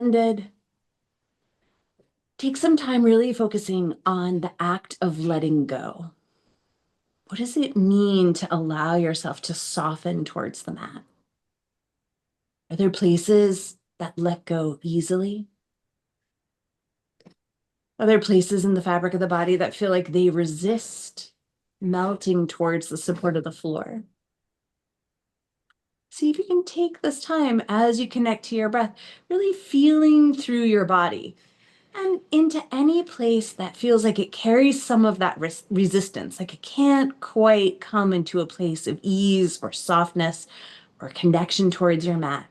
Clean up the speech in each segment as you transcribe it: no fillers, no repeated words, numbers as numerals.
Ended. Take some time really focusing on the act of letting go. What does it mean to allow yourself to soften towards the mat? Are there places that let go easily? Are there places in the fabric of the body that feel like they resist melting towards the support of the floor? See if you can take this time as you connect to your breath, really feeling through your body and into any place that feels like it carries some of that resistance, like it can't quite come into a place of ease or softness or connection towards your mat.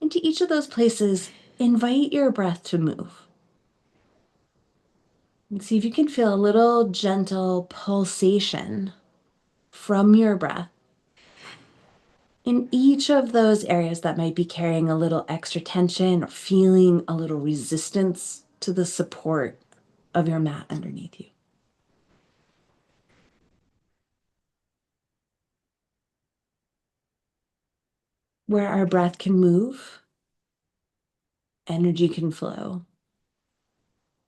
Into each of those places, invite your breath to move. And see if you can feel a little gentle pulsation from your breath in each of those areas that might be carrying a little extra tension or feeling a little resistance to the support of your mat underneath you. Where our breath can move, energy can flow.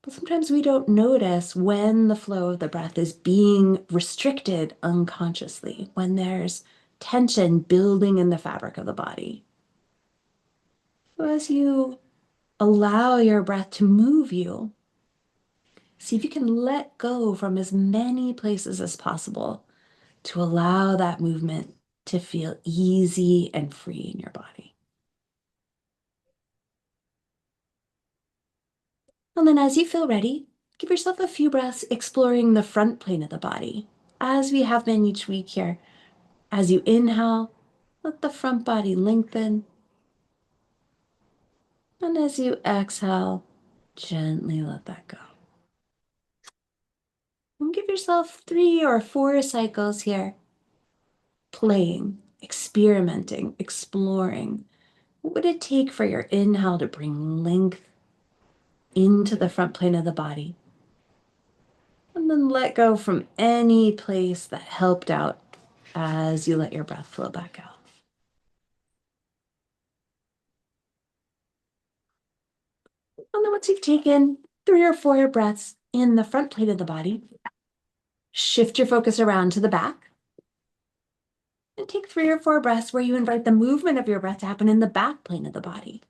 But sometimes we don't notice when the flow of the breath is being restricted unconsciously, when there's tension building in the fabric of the body. So as you allow your breath to move you, see if you can let go from as many places as possible to allow that movement to feel easy and free in your body. And then as you feel ready, give yourself a few breaths exploring the front plane of the body, as we have been each week here. As you inhale, let the front body lengthen. And as you exhale, gently let that go. And give yourself 3 or 4 cycles here, playing, experimenting, exploring. What would it take for your inhale to bring length into the front plane of the body? And then let go from any place that helped out as you let your breath flow back out. And then once you've taken 3 or 4 breaths in the front plane of the body, shift your focus around to the back and take 3 or 4 breaths where you invite the movement of your breath to happen in the back plane of the body.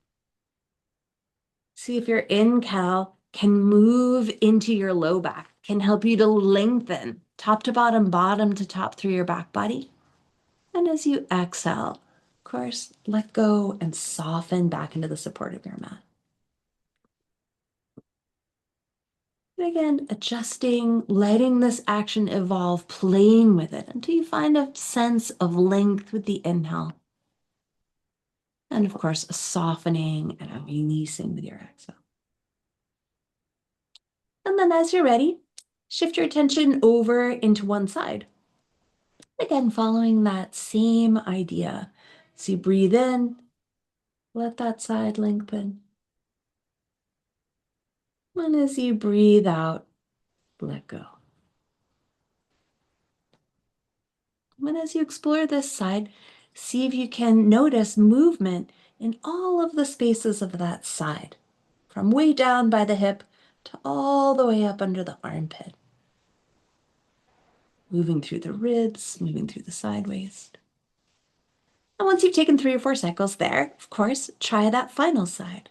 See if your inhale can move into your low back, can help you to lengthen top to bottom, bottom to top through your back body. And as you exhale, of course, let go and soften back into the support of your mat. And again, adjusting, letting this action evolve, playing with it until you find a sense of length with the inhale. And of course, a softening and a releasing with your exhale. And then as you're ready, shift your attention over into one side. Again, following that same idea. So you breathe in, let that side lengthen. And as you breathe out, let go. And as you explore this side, see if you can notice movement in all of the spaces of that side, from way down by the hip to all the way up under the armpit. Moving through the ribs, moving through the side waist. And once you've taken 3 or 4 cycles there, of course, try that final side.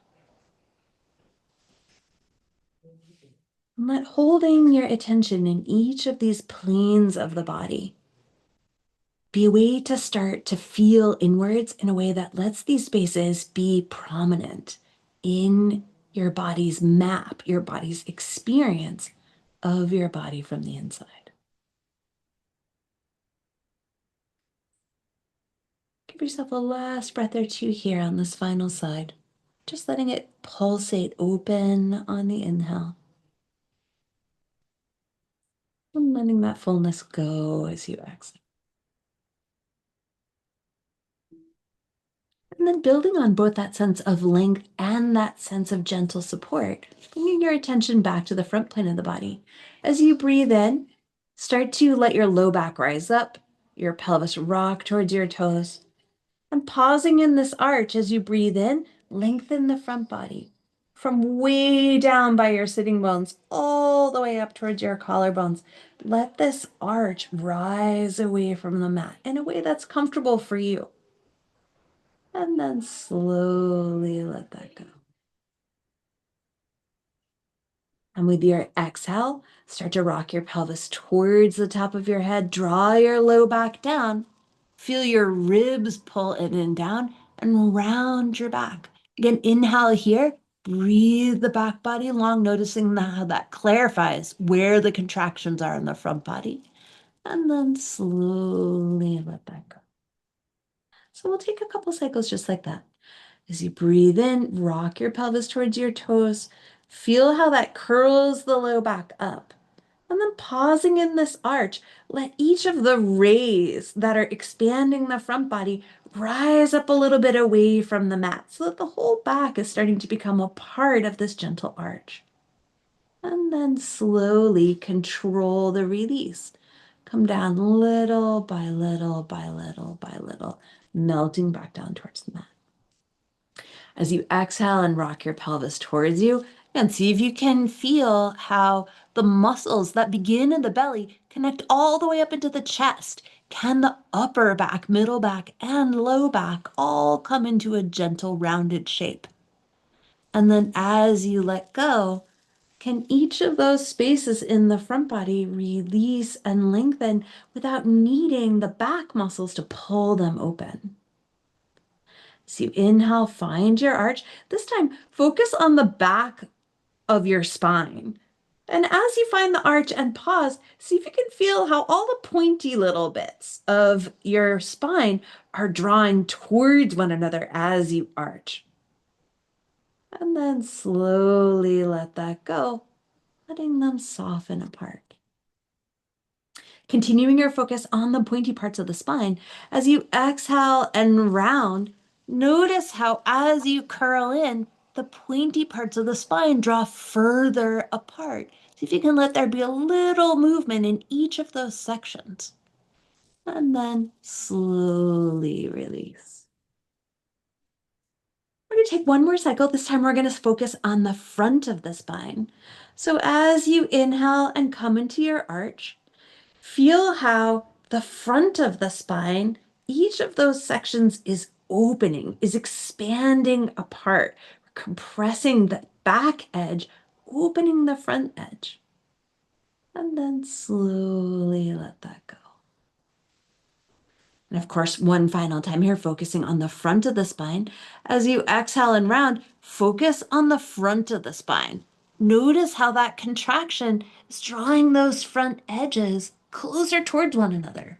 And let holding your attention in each of these planes of the body be a way to start to feel inwards in a way that lets these spaces be prominent in your body's map, your body's experience of your body from the inside. Give yourself a last breath or two here on this final side, just letting it pulsate open on the inhale. And letting that fullness go as you exhale. And then building on both that sense of length and that sense of gentle support, bringing your attention back to the front plane of the body. As you breathe in, start to let your low back rise up, your pelvis rock towards your toes. And pausing in this arch as you breathe in, lengthen the front body. from way down by your sitting bones all the way up towards your collarbones. Let this arch rise away from the mat in a way that's comfortable for you. And then slowly let that go. And with your exhale, start to rock your pelvis towards the top of your head. Draw your low back down. Feel your ribs pull in and down and round your back. Again, inhale here. Breathe the back body long, noticing how that clarifies where the contractions are in the front body. And then slowly let that go. So we'll take a couple cycles just like that. As you breathe in, rock your pelvis towards your toes. Feel how that curls the low back up. And then pausing in this arch, let each of the rays that are expanding the front body rise up a little bit away from the mat so that the whole back is starting to become a part of this gentle arch. And then slowly control the release. Come down little by little by little by little, melting back down towards the mat. As you exhale and rock your pelvis towards you, and see if you can feel how the muscles that begin in the belly connect all the way up into the chest. Can the upper back, middle back, and low back all come into a gentle rounded shape? And then as you let go, can each of those spaces in the front body release and lengthen without needing the back muscles to pull them open? So you inhale, find your arch. This time, focus on the back of your spine. And as you find the arch and pause, see if you can feel how all the pointy little bits of your spine are drawing towards one another as you arch. And then slowly let that go, letting them soften apart. Continuing your focus on the pointy parts of the spine, as you exhale and round, notice how as you curl in, the pointy parts of the spine draw further apart. See if you can let there be a little movement in each of those sections. And then slowly release. We're going to take one more cycle. This time we're going to focus on the front of the spine. So as you inhale and come into your arch, feel how the front of the spine, each of those sections is opening, is expanding apart, compressing the back edge, opening the front edge. And then slowly let that go. And of course, one final time here, focusing on the front of the spine. As you exhale and round, focus on the front of the spine. Notice how that contraction is drawing those front edges closer towards one another.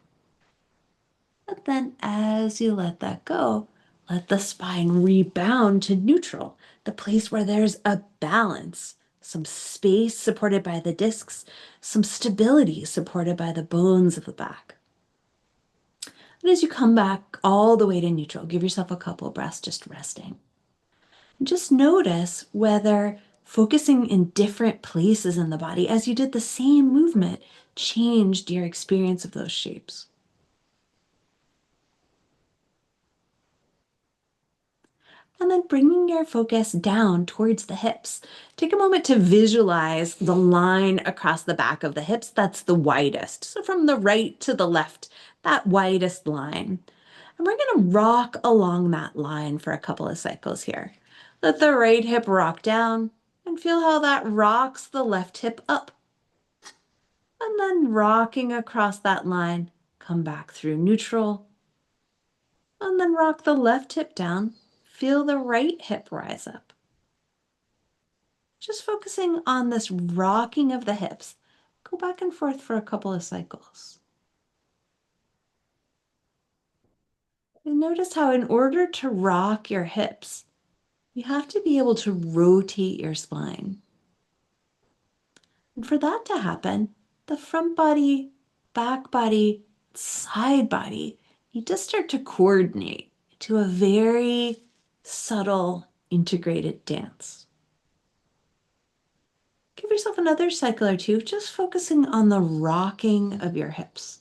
But then as you let that go, let the spine rebound to neutral, the place where there's a balance, some space supported by the discs, some stability supported by the bones of the back. And as you come back all the way to neutral, give yourself a couple of breaths just resting. Just notice whether focusing in different places in the body as you did the same movement changed your experience of those shapes. And then bringing your focus down towards the hips. Take a moment to visualize the line across the back of the hips that's the widest. So from the right to the left, that widest line. And we're going to rock along that line for a couple of cycles here. Let the right hip rock down and feel how that rocks the left hip up. And then rocking across that line, come back through neutral. And then rock the left hip down. Feel the right hip rise up. Just focusing on this rocking of the hips. Go back and forth for a couple of cycles. And notice how in order to rock your hips, you have to be able to rotate your spine. And for that to happen, the front body, back body, side body need to start to coordinate to a very subtle integrated dance. Give yourself another cycle or two, just focusing on the rocking of your hips.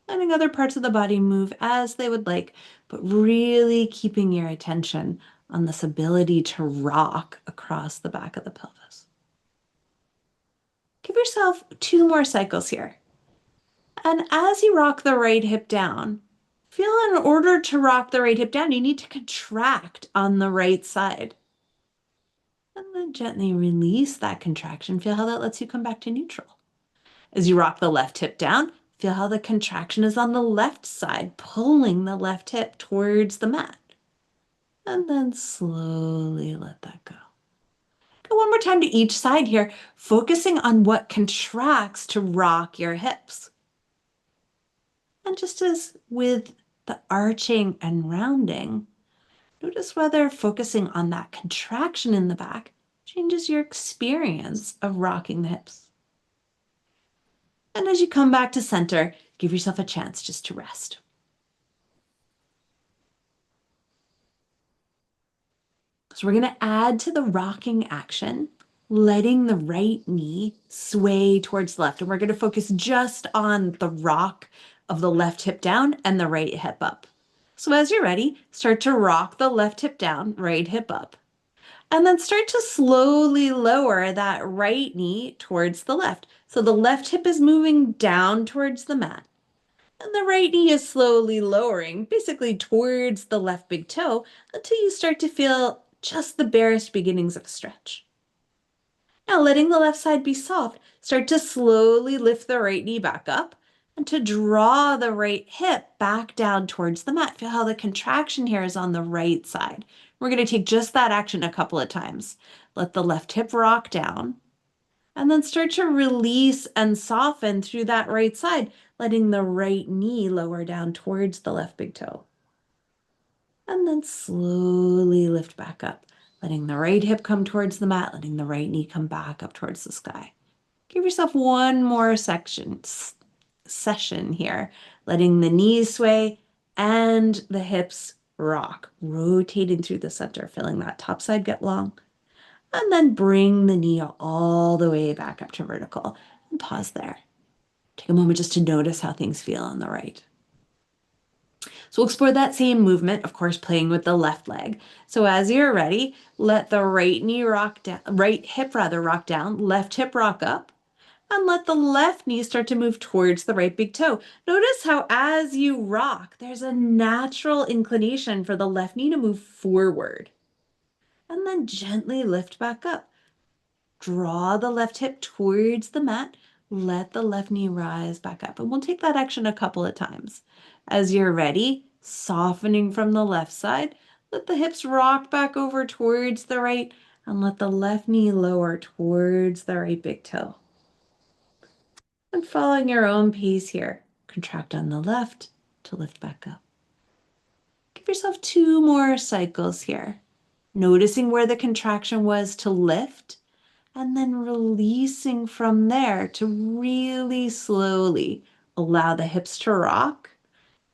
Letting other parts of the body move as they would like, but really keeping your attention on this ability to rock across the back of the pelvis. Give yourself 2 more cycles here. And as you rock the right hip down, feel in order to rock the right hip down, you need to contract on the right side. And then gently release that contraction. Feel how that lets you come back to neutral. As you rock the left hip down, feel how the contraction is on the left side, pulling the left hip towards the mat. And then slowly let that go. Go one more time to each side here, focusing on what contracts to rock your hips. And just as with the arching and rounding, notice whether focusing on that contraction in the back changes your experience of rocking the hips. And as you come back to center, give yourself a chance just to rest. So we're going to add to the rocking action, letting the right knee sway towards the left. And we're going to focus just on the rock of the left hip down and the right hip up. So as you're ready, start to rock the left hip down, right hip up. And then start to slowly lower that right knee towards the left. So the left hip is moving down towards the mat. And the right knee is slowly lowering, basically towards the left big toe, until you start to feel just the barest beginnings of a stretch. Now, letting the left side be soft, start to slowly lift the right knee back up and to draw the right hip back down towards the mat. Feel how the contraction here is on the right side. We're going to take just that action a couple of times. Let the left hip rock down. And then start to release and soften through that right side, letting the right knee lower down towards the left big toe. And then slowly lift back up, letting the right hip come towards the mat, letting the right knee come back up towards the sky. Give yourself one more session here, letting the knees sway and the hips rock, rotating through the center, feeling that top side get long. And then bring the knee all the way back up to vertical and pause there. Take a moment just to notice how things feel on the right. So we'll explore that same movement, of course, playing with the left leg. So as you're ready, let the right knee rock down, right hip rather rock down, left hip rock up, and let the left knee start to move towards the right big toe. Notice how as you rock, there's a natural inclination for the left knee to move forward. And then gently lift back up. Draw the left hip towards the mat. Let the left knee rise back up. And we'll take that action a couple of times. As you're ready, softening from the left side, let the hips rock back over towards the right and let the left knee lower towards the right big toe. And following your own pace here, contract on the left to lift back up. Give yourself 2 more cycles here. Noticing where the contraction was to lift, and then releasing from there to really slowly allow the hips to rock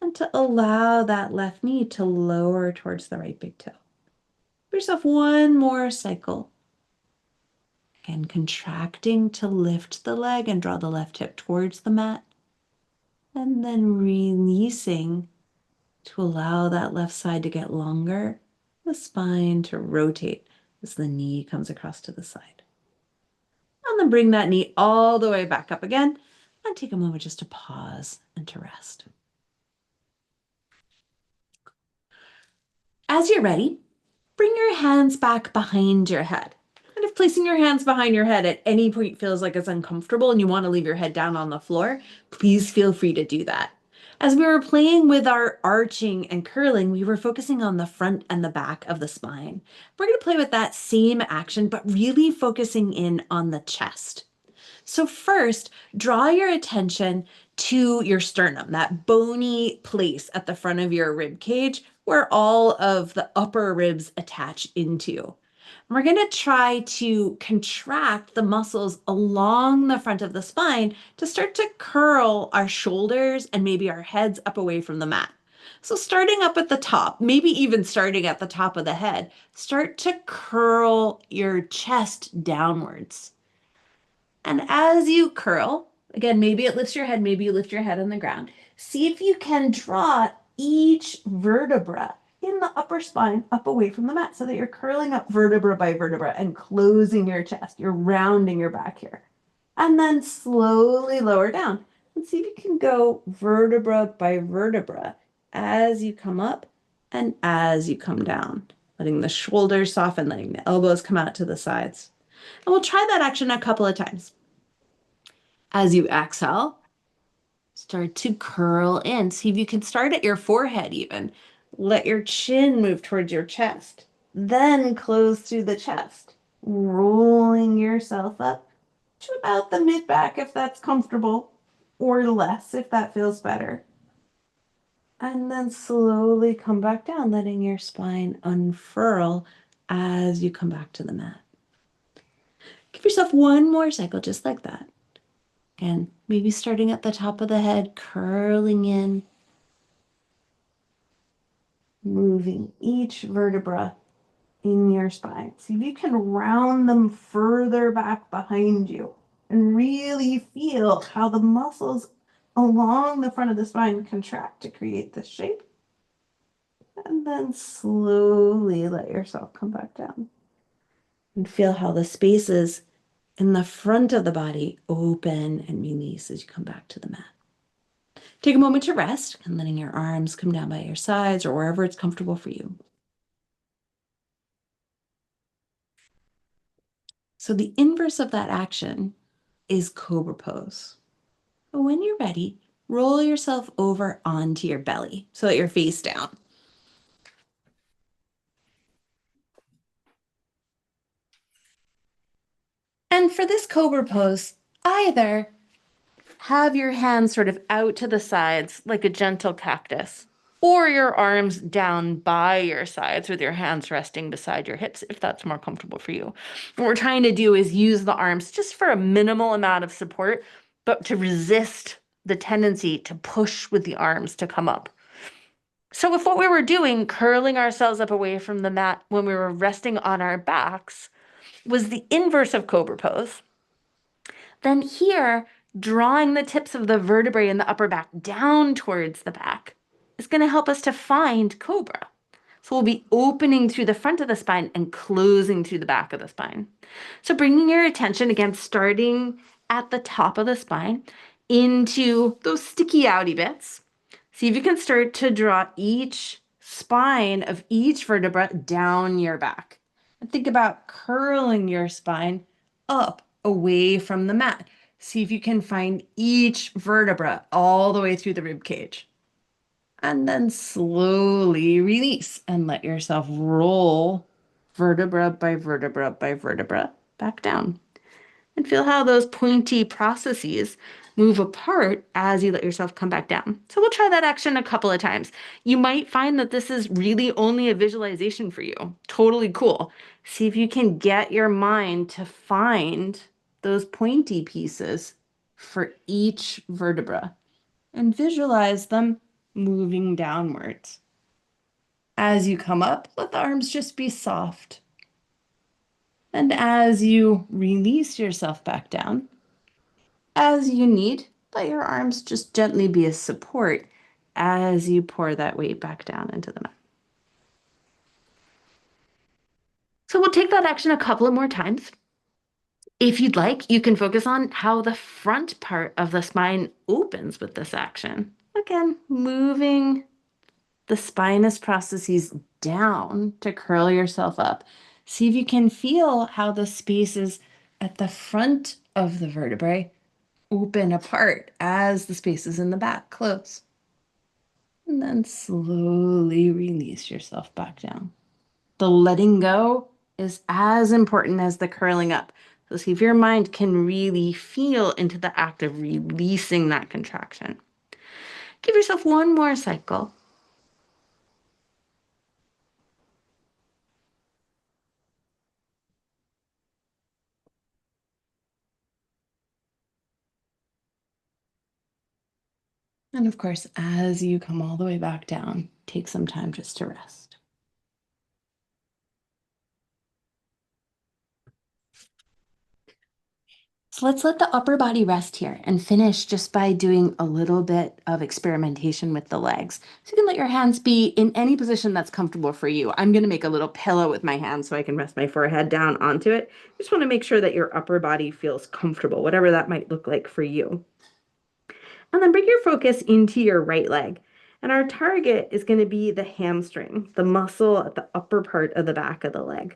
and to allow that left knee to lower towards the right big toe. Give yourself 1 more cycle. Again, contracting to lift the leg and draw the left hip towards the mat. And then releasing to allow that left side to get longer, the spine to rotate as the knee comes across to the side. And then bring that knee all the way back up again and take a moment just to pause and to rest. As you're ready, bring your hands back behind your head. And if placing your hands behind your head at any point feels like it's uncomfortable and you want to leave your head down on the floor, please feel free to do that. As we were playing with our arching and curling, we were focusing on the front and the back of the spine. We're going to play with that same action, but really focusing in on the chest. So first, draw your attention to your sternum, that bony place at the front of your rib cage where all of the upper ribs attach into. We're going to try to contract the muscles along the front of the spine to start to curl our shoulders and maybe our heads up away from the mat. So starting up at the top, maybe even starting at the top of the head, start to curl your chest downwards. And as you curl, again, maybe it lifts your head, maybe you lift your head on the ground. See if you can draw each vertebra in the upper spine, up away from the mat, so that you're curling up vertebra by vertebra and closing your chest. You're rounding your back here. And then slowly lower down. And see if you can go vertebra by vertebra as you come up and as you come down, letting the shoulders soften, letting the elbows come out to the sides. And we'll try that action a couple of times. As you exhale, start to curl in. See if you can start at your forehead even. Let your chin move towards your chest. Then close through the chest, rolling yourself up to about the mid back if that's comfortable, or less if that feels better. And then slowly come back down, letting your spine unfurl as you come back to the mat. Give yourself one more cycle just like that. And maybe starting at the top of the head, curling in, moving each vertebra in your spine. See if you can round them further back behind you and really feel how the muscles along the front of the spine contract to create this shape. And then slowly let yourself come back down. And feel how the spaces in the front of the body open and release as you come back to the mat. Take a moment to rest and letting your arms come down by your sides or wherever it's comfortable for you. So the inverse of that action is cobra pose. But when you're ready, roll yourself over onto your belly so that you're face down. And for this cobra pose, either have your hands sort of out to the sides like a gentle cactus, or your arms down by your sides with your hands resting beside your hips, if that's more comfortable for you. What we're trying to do is use the arms just for a minimal amount of support, but to resist the tendency to push with the arms to come up. So if what we were doing, curling ourselves up away from the mat when we were resting on our backs, was the inverse of cobra pose, then here, drawing the tips of the vertebrae in the upper back down towards the back is going to help us to find cobra. So we'll be opening through the front of the spine and closing through the back of the spine. So bringing your attention, again, starting at the top of the spine into those sticky outy bits. See if you can start to draw each spine of each vertebra down your back. And think about curling your spine up away from the mat. See if you can find each vertebra all the way through the rib cage. And then slowly release and let yourself roll vertebra by vertebra by vertebra back down. And feel how those pointy processes move apart as you let yourself come back down. So we'll try that action a couple of times. You might find that this is really only a visualization for you. Totally cool. See if you can get your mind to find those pointy pieces for each vertebra and visualize them moving downwards. As you come up, let the arms just be soft. And as you release yourself back down, as you need, let your arms just gently be a support as you pour that weight back down into the mat. So we'll take that action a couple of more times. If you'd like, you can focus on how the front part of the spine opens with this action. Again, moving the spinous processes down to curl yourself up. See if you can feel how the spaces at the front of the vertebrae open apart as the spaces in the back close. And then slowly release yourself back down. The letting go is as important as the curling up. So see if your mind can really feel into the act of releasing that contraction. Give yourself one more cycle. And of course, as you come all the way back down, take some time just to rest. So let's let the upper body rest here and finish just by doing a little bit of experimentation with the legs. So you can let your hands be in any position that's comfortable for you. I'm going to make a little pillow with my hands so I can rest my forehead down onto it. Just want to make sure that your upper body feels comfortable, whatever that might look like for you. And then bring your focus into your right leg. And our target is going to be the hamstring, the muscle at the upper part of the back of the leg.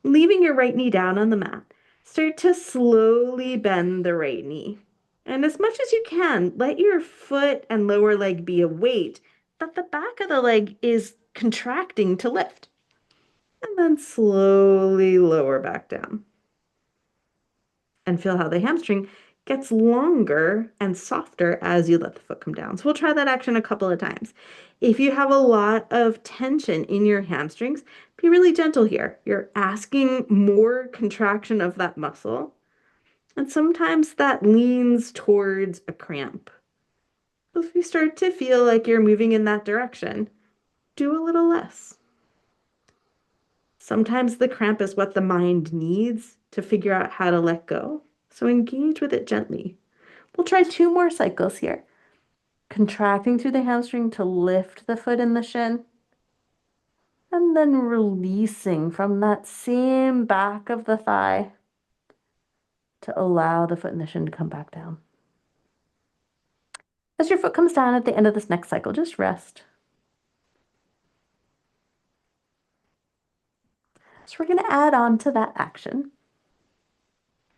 Leaving your right knee down on the mat, start to slowly bend the right knee. And as much as you can, let your foot and lower leg be a weight that the back of the leg is contracting to lift. And then slowly lower back down. And feel how the hamstring gets longer and softer as you let the foot come down. So we'll try that action a couple of times. If you have a lot of tension in your hamstrings, be really gentle here. You're asking more contraction of that muscle, and sometimes that leans towards a cramp. So if you start to feel like you're moving in that direction, do a little less. Sometimes the cramp is what the mind needs to figure out how to let go. So engage with it gently. We'll try 2 more cycles here. Contracting through the hamstring to lift the foot and the shin. And then releasing from that same back of the thigh to allow the foot and the shin to come back down. As your foot comes down at the end of this next cycle, just rest. So we're going to add on to that action.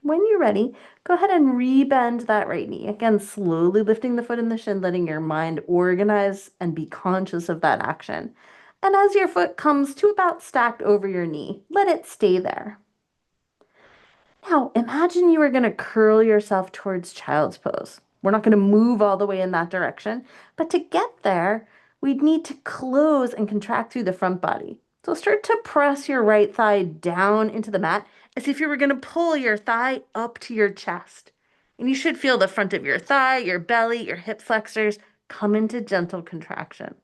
When you're ready, go ahead and rebend that right knee. Again, slowly lifting the foot and the shin, letting your mind organize and be conscious of that action. And as your foot comes to about stacked over your knee, let it stay there. Now, imagine you are going to curl yourself towards child's pose. We're not going to move all the way in that direction, but to get there, we'd need to close and contract through the front body. So start to press your right thigh down into the mat as if you were going to pull your thigh up to your chest. And you should feel the front of your thigh, your belly, your hip flexors come into gentle contraction.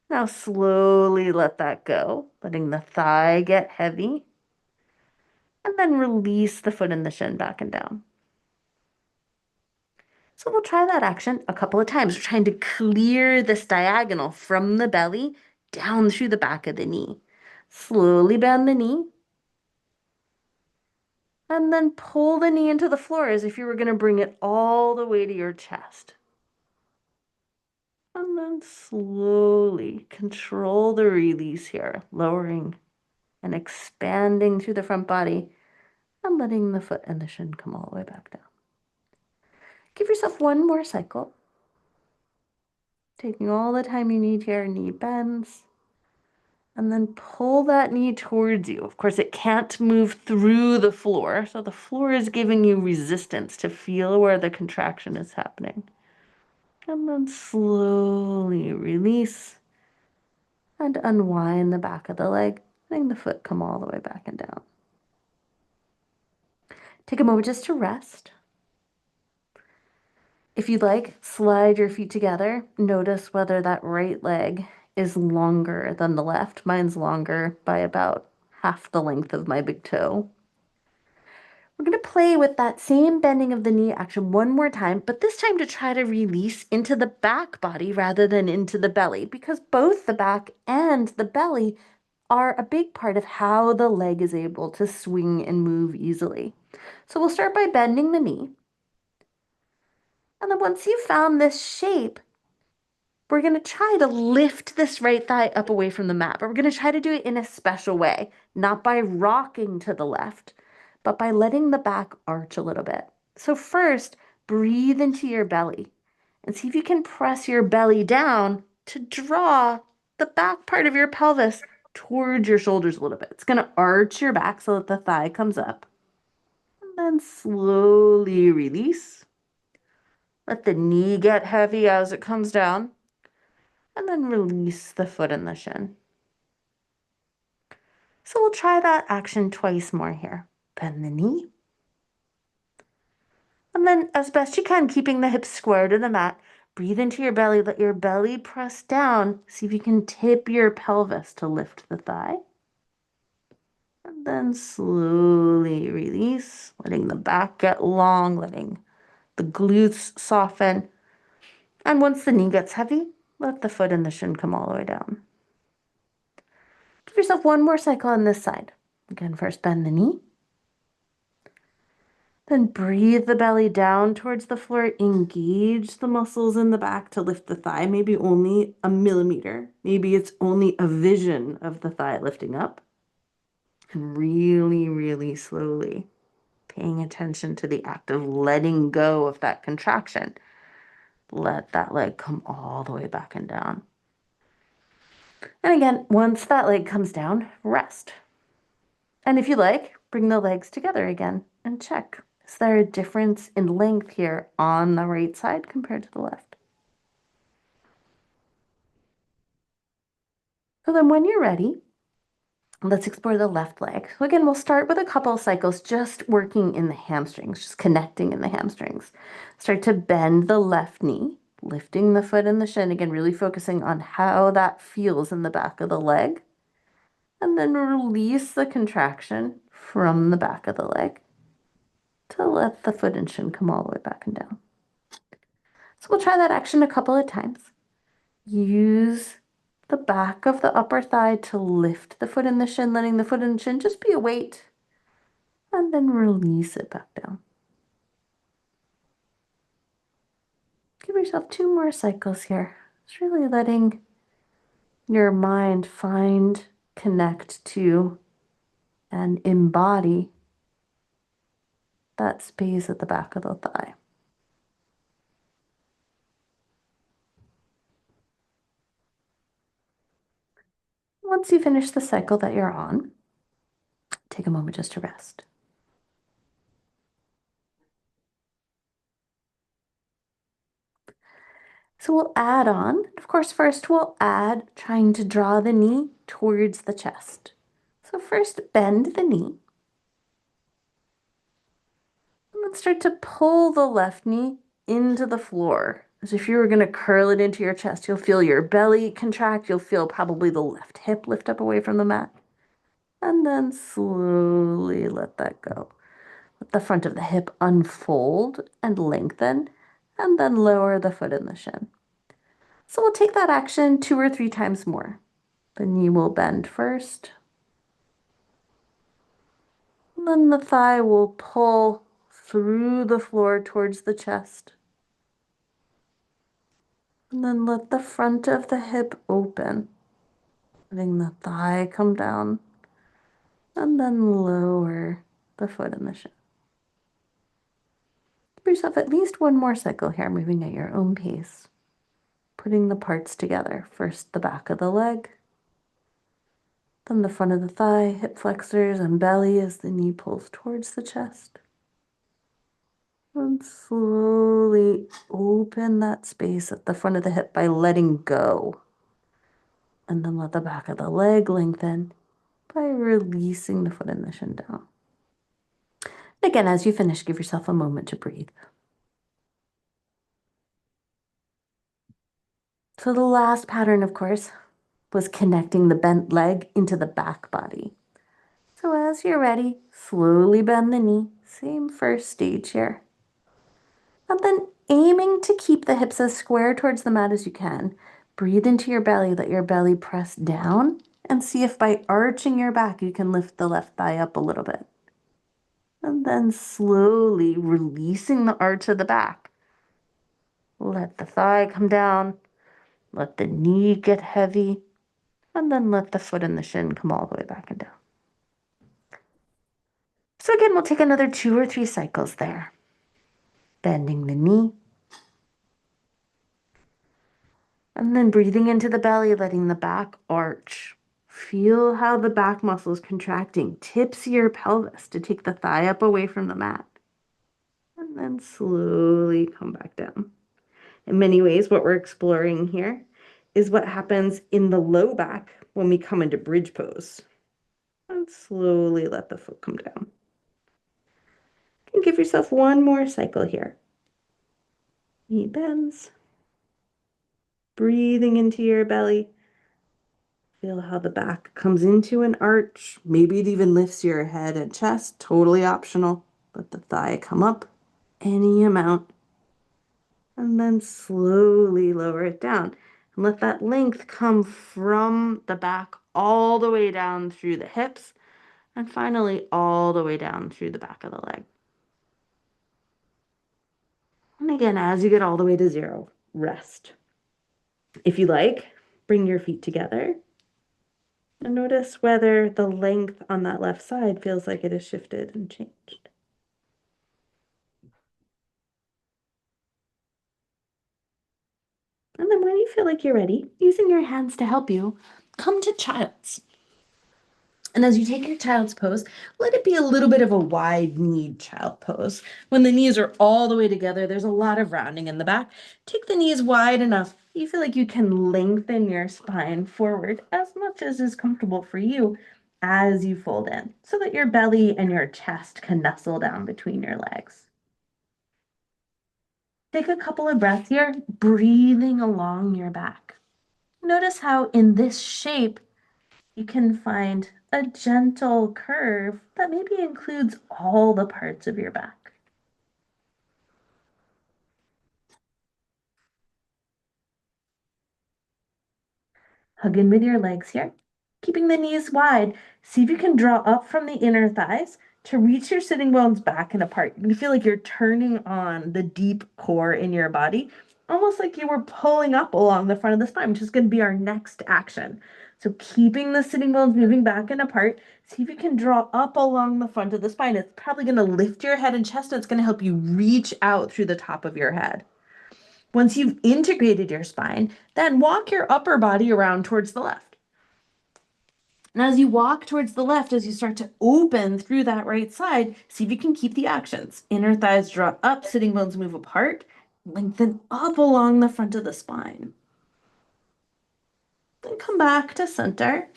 Now slowly let that go, letting the thigh get heavy. And then release the foot and the shin back and down. So we'll try that action a couple of times. We're trying to clear this diagonal from the belly down through the back of the knee. Slowly bend the knee. And then pull the knee into the floor as if you were going to bring it all the way to your chest. And then slowly control the release here, lowering and expanding through the front body and letting the foot and the shin come all the way back down. Give yourself 1 more cycle. Taking all the time you need here, knee bends. And then pull that knee towards you. Of course, it can't move through the floor, so the floor is giving you resistance to feel where the contraction is happening. And then slowly release and unwind the back of the leg, letting the foot come all the way back and down. Take a moment just to rest. If you'd like, slide your feet together. Notice whether that right leg is longer than the left. Mine's longer by about half the length of my big toe. We're going to play with that same bending of the knee action 1 more time, but this time to try to release into the back body rather than into the belly, because both the back and the belly are a big part of how the leg is able to swing and move easily. So we'll start by bending the knee. And then once you've found this shape, we're going to try to lift this right thigh up away from the mat, but we're going to try to do it in a special way, not by rocking to the left, but by letting the back arch a little bit. So first, breathe into your belly and see if you can press your belly down to draw the back part of your pelvis towards your shoulders a little bit. It's going to arch your back so that the thigh comes up. And then slowly release. Let the knee get heavy as it comes down. And then release the foot and the shin. So we'll try that action twice more here. Bend the knee. And then as best you can, keeping the hips square to the mat, breathe into your belly. Let your belly press down. See if you can tip your pelvis to lift the thigh. And then slowly release, letting the back get long, letting the glutes soften. And once the knee gets heavy, let the foot and the shin come all the way down. Give yourself one more cycle on this side. Again, first bend the knee. Then breathe the belly down towards the floor. Engage the muscles in the back to lift the thigh, maybe only a millimeter. Maybe it's only a vision of the thigh lifting up. And really, really slowly paying attention to the act of letting go of that contraction. Let that leg come all the way back and down. And again, once that leg comes down, rest. And if you like, bring the legs together again and check. Is there a difference in length here on the right side compared to the left? So then when you're ready, let's explore the left leg. So again, we'll start with a couple of cycles just working in the hamstrings, just connecting in the hamstrings. Start to bend the left knee, lifting the foot and the shin. Again, really focusing on how that feels in the back of the leg. And then release the contraction from the back of the leg to let the foot and shin come all the way back and down. So we'll try that action a couple of times. Use the back of the upper thigh to lift the foot and the shin, letting the foot and shin just be a weight, and then release it back down. Give yourself 2 more cycles here. It's really letting your mind find, connect to, and embody that space at the back of the thigh. Once you finish the cycle that you're on, take a moment just to rest. So we'll add on, of course, first we'll add trying to draw the knee towards the chest. So first bend the knee. And then start to pull the left knee into the floor. As if you were going to curl it into your chest. You'll feel your belly contract. You'll feel probably the left hip lift up away from the mat. And then slowly let that go. Let the front of the hip unfold and lengthen, and then lower the foot and the shin. So we'll take that action 2 or 3 times more. The knee will bend first. And then the thigh will pull through the floor towards the chest. And then let the front of the hip open, letting the thigh come down, and then lower the foot and the shin. Give yourself at least 1 more cycle here, moving at your own pace, putting the parts together. First the back of the leg, then the front of the thigh, hip flexors and belly as the knee pulls towards the chest. And slowly open that space at the front of the hip by letting go. And then let the back of the leg lengthen by releasing the foot and the shin down. And again, as you finish, give yourself a moment to breathe. So the last pattern, of course, was connecting the bent leg into the back body. So as you're ready, slowly bend the knee. Same first stage here. And then aiming to keep the hips as square towards the mat as you can. Breathe into your belly, let your belly press down, and see if by arching your back you can lift the left thigh up a little bit. And then slowly releasing the arch of the back. Let the thigh come down, let the knee get heavy, and then let the foot and the shin come all the way back and down. So again, we'll take another 2 or 3 cycles there. Bending the knee. And then breathing into the belly, letting the back arch. Feel how the back muscle is contracting. Tips your pelvis to take the thigh up away from the mat. And then slowly come back down. In many ways, what we're exploring here is what happens in the low back when we come into bridge pose. And slowly let the foot come down. And give yourself 1 more cycle here. Knee bends. Breathing into your belly. Feel how the back comes into an arch. Maybe it even lifts your head and chest, totally optional. Let the thigh come up any amount, and then slowly lower it down. And let that length come from the back all the way down through the hips, and finally all the way down through the back of the leg. And again, as you get all the way to zero, rest. If you like, bring your feet together and notice whether the length on that left side feels like it has shifted and changed. And then when you feel like you're ready, using your hands to help you, come to child's. And as you take your child's pose, let it be a little bit of a wide-kneed child pose. When the knees are all the way together, there's a lot of rounding in the back. Take the knees wide enough. You feel like you can lengthen your spine forward as much as is comfortable for you as you fold in, so that your belly and your chest can nestle down between your legs. Take a couple of breaths here, breathing along your back. Notice how in this shape, you can find a gentle curve that maybe includes all the parts of your back. Hug in with your legs here, keeping the knees wide. See if you can draw up from the inner thighs to reach your sitting bones back and apart. You're going to feel like you're turning on the deep core in your body, almost like you were pulling up along the front of the spine, which is going to be our next action. So keeping the sitting bones moving back and apart, see if you can draw up along the front of the spine. It's probably going to lift your head and chest, and it's going to help you reach out through the top of your head. Once you've integrated your spine, then walk your upper body around towards the left. And as you walk towards the left, as you start to open through that right side, see if you can keep the actions. Inner thighs draw up, sitting bones move apart, lengthen up along the front of the spine. Then come back to center.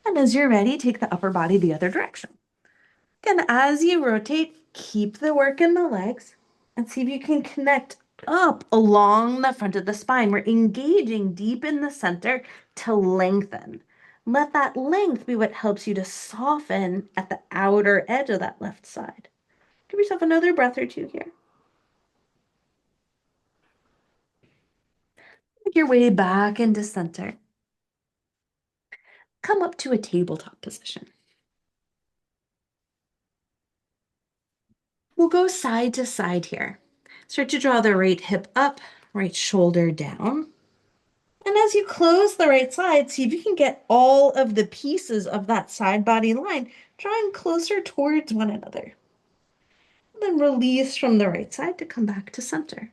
And as you're ready, take the upper body the other direction. Again, as you rotate, keep the work in the legs and see if you can connect up along the front of the spine. We're engaging deep in the center to lengthen. Let that length be what helps you to soften at the outer edge of that left side. Give yourself another breath or two here. Make your way back into center. Come up to a tabletop position. We'll go side to side here. Start to draw the right hip up, right shoulder down. And as you close the right side, see if you can get all of the pieces of that side body line drawing closer towards one another. And then release from the right side to come back to center.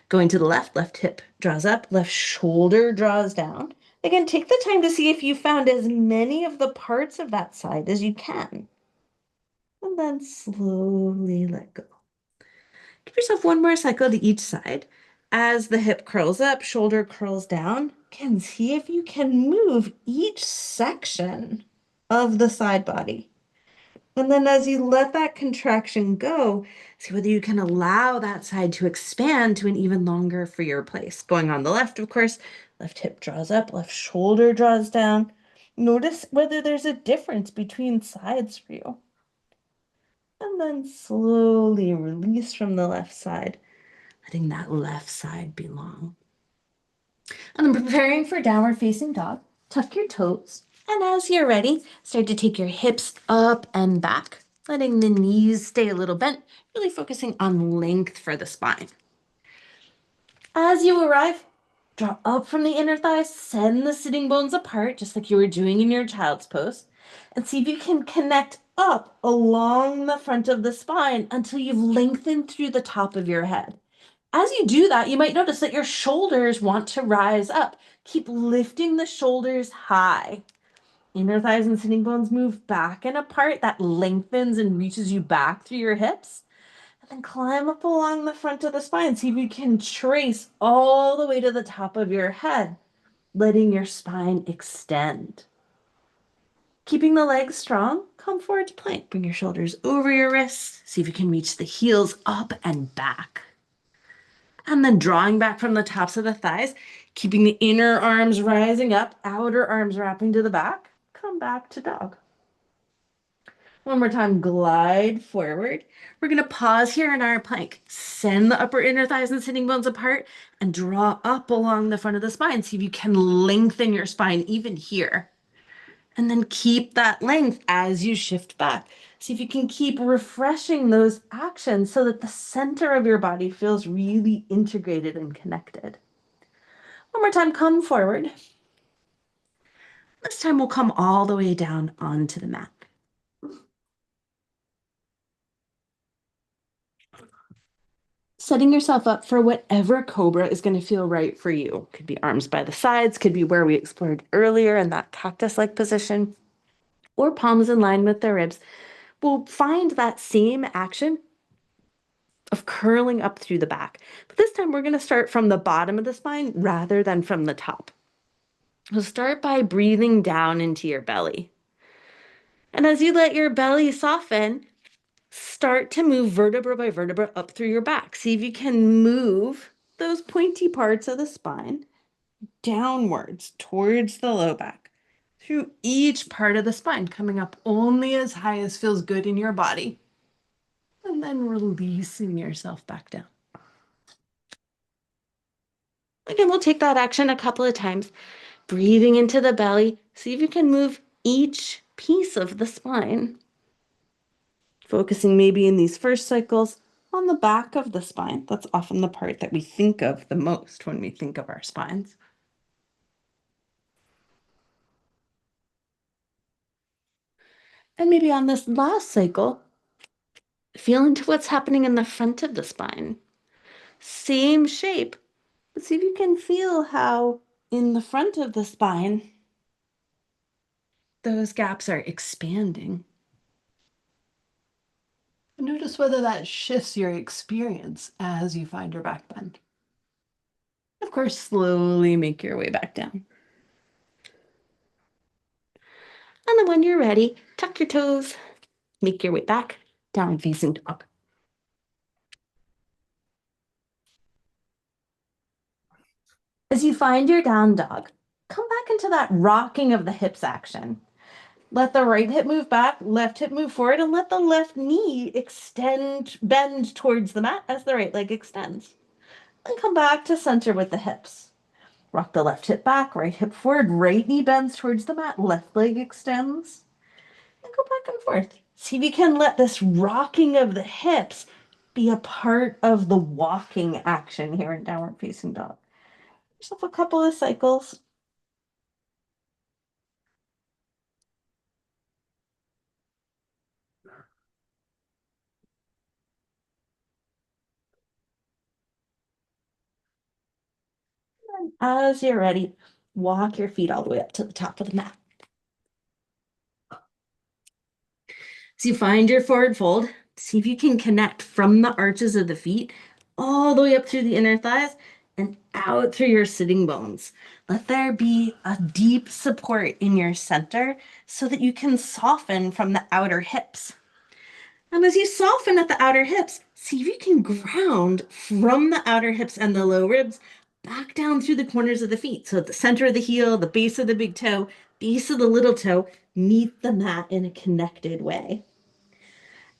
Going to the left, left hip draws up, left shoulder draws down. Again, take the time to see if you found as many of the parts of that side as you can. And then slowly let go. Give yourself one more cycle to each side. As the hip curls up, shoulder curls down. Again, see if you can move each section of the side body. And then as you let that contraction go, see whether you can allow that side to expand to an even longer freer place. Going on the left, of course, left hip draws up, left shoulder draws down. Notice whether there's a difference between sides for you. And then slowly release from the left side, letting that left side be long. And then preparing for downward facing dog, tuck your toes. And as you're ready, start to take your hips up and back, letting the knees stay a little bent, really focusing on length for the spine. As you arrive, draw up from the inner thighs, send the sitting bones apart, just like you were doing in your child's pose, and see if you can connect up along the front of the spine until you've lengthened through the top of your head. As you do that, you might notice that your shoulders want to rise up. Keep lifting the shoulders high. Inner thighs and sitting bones move back and apart. That lengthens and reaches you back through your hips. And then climb up along the front of the spine. See if you can trace all the way to the top of your head, letting your spine extend. Keeping the legs strong, come forward to plank. Bring your shoulders over your wrists. See if you can reach the heels up and back. And then drawing back from the tops of the thighs, keeping the inner arms rising up, outer arms wrapping to the back. Come back to dog. One more time, glide forward. We're going to pause here in our plank. Send the upper inner thighs and sitting bones apart and draw up along the front of the spine. See if you can lengthen your spine even here. And then keep that length as you shift back. See if you can keep refreshing those actions so that the center of your body feels really integrated and connected. One more time, come forward. This time we'll come all the way down onto the mat. Setting yourself up for whatever cobra is going to feel right for you. Could be arms by the sides, could be where we explored earlier in that cactus-like position, or palms in line with the ribs. We'll find that same action of curling up through the back. But this time we're going to start from the bottom of the spine rather than from the top. We'll start by breathing down into your belly. And as you let your belly soften, start to move vertebra by vertebra up through your back. See if you can move those pointy parts of the spine downwards towards the low back through each part of the spine, coming up only as high as feels good in your body, and then releasing yourself back down. Again, we'll take that action a couple of times, breathing into the belly. See if you can move each piece of the spine, focusing maybe in these first cycles on the back of the spine. That's often the part that we think of the most when we think of our spines. And maybe on this last cycle, feel into what's happening in the front of the spine. Same shape, but see if you can feel how in the front of the spine, those gaps are expanding. Notice whether that shifts your experience as you find your back bend. Of course, slowly make your way back down. And then when you're ready, tuck your toes, make your way back, down facing dog. As you find your down dog, come back into that rocking of the hips action. Let the right hip move back, left hip move forward, and let the left knee extend, bend towards the mat as the right leg extends. And come back to center with the hips. Rock the left hip back, right hip forward, right knee bends towards the mat, left leg extends. And go back and forth. See if you can let this rocking of the hips be a part of the walking action here in downward facing dog. Yourself a couple of cycles. And as you're ready, walk your feet all the way up to the top of the mat. So you find your forward fold. See if you can connect from the arches of the feet all the way up through the inner thighs and out through your sitting bones. Let there be a deep support in your center so that you can soften from the outer hips. And as you soften at the outer hips, see if you can ground from the outer hips and the low ribs back down through the corners of the feet. So at the center of the heel, the base of the big toe, base of the little toe, meet the mat in a connected way.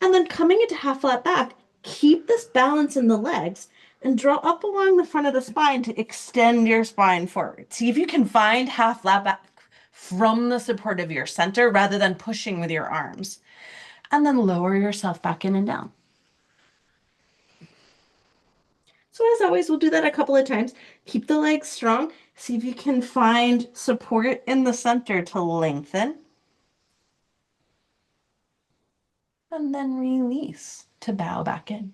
And then coming into half flat back, keep this balance in the legs and draw up along the front of the spine to extend your spine forward. See if you can find half flat back from the support of your center rather than pushing with your arms. And then lower yourself back in and down. So as always, we'll do that a couple of times. Keep the legs strong. See if you can find support in the center to lengthen. And then release to bow back in.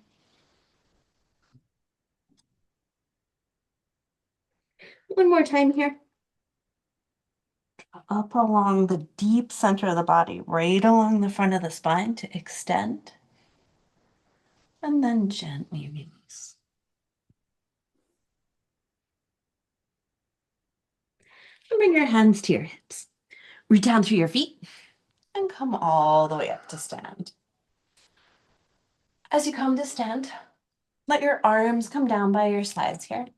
One more time here. Up along the deep center of the body, right along the front of the spine to extend. And then gently release. And bring your hands to your hips. Reach down through your feet and come all the way up to stand. As you come to stand, let your arms come down by your sides here.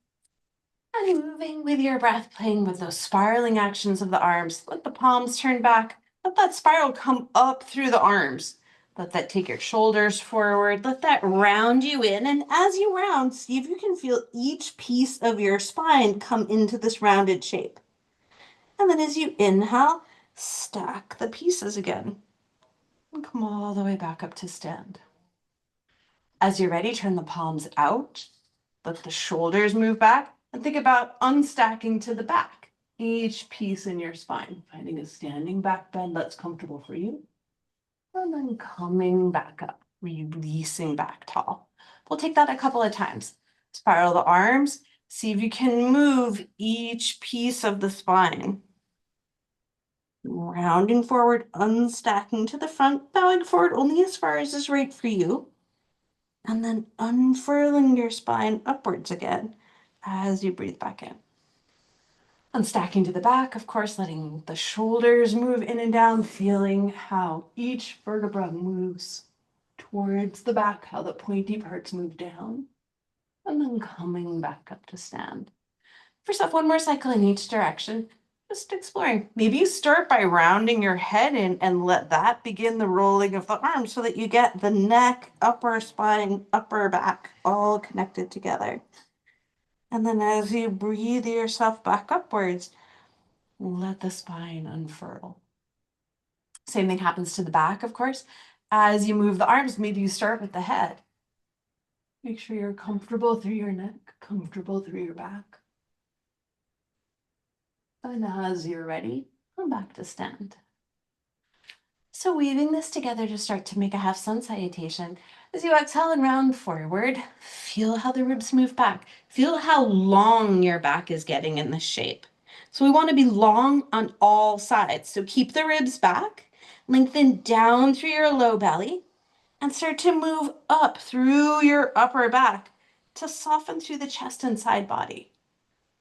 And moving with your breath, playing with those spiraling actions of the arms. Let the palms turn back. Let that spiral come up through the arms. Let that take your shoulders forward. Let that round you in. And as you round, see if you can feel each piece of your spine come into this rounded shape. And then as you inhale, stack the pieces again and come all the way back up to stand. As you're ready, turn the palms out. Let the shoulders move back and think about unstacking to the back. Each piece in your spine, finding a standing back bend that's comfortable for you. And then coming back up, releasing back tall. We'll take that a couple of times. Spiral the arms. See if you can move each piece of the spine. Rounding forward, unstacking to the front, bowing forward only as far as is right for you. And then unfurling your spine upwards again as you breathe back in. Unstacking to the back, of course, letting the shoulders move in and down, feeling how each vertebra moves towards the back, how the pointy parts move down, and then coming back up to stand. For yourself, one more cycle in each direction, just exploring. Maybe you start by rounding your head in and let that begin the rolling of the arms so that you get the neck, upper spine, upper back all connected together. And then as you breathe yourself back upwards, let the spine unfurl. Same thing happens to the back, of course. As you move the arms, maybe you start with the head. Make sure you're comfortable through your neck, comfortable through your back. And as you're ready, come back to stand. So weaving this together to start to make a half sun salutation. As you exhale and round forward, feel how the ribs move back. Feel how long your back is getting in this shape. So we want to be long on all sides. So keep the ribs back, lengthen down through your low belly, and start to move up through your upper back to soften through the chest and side body.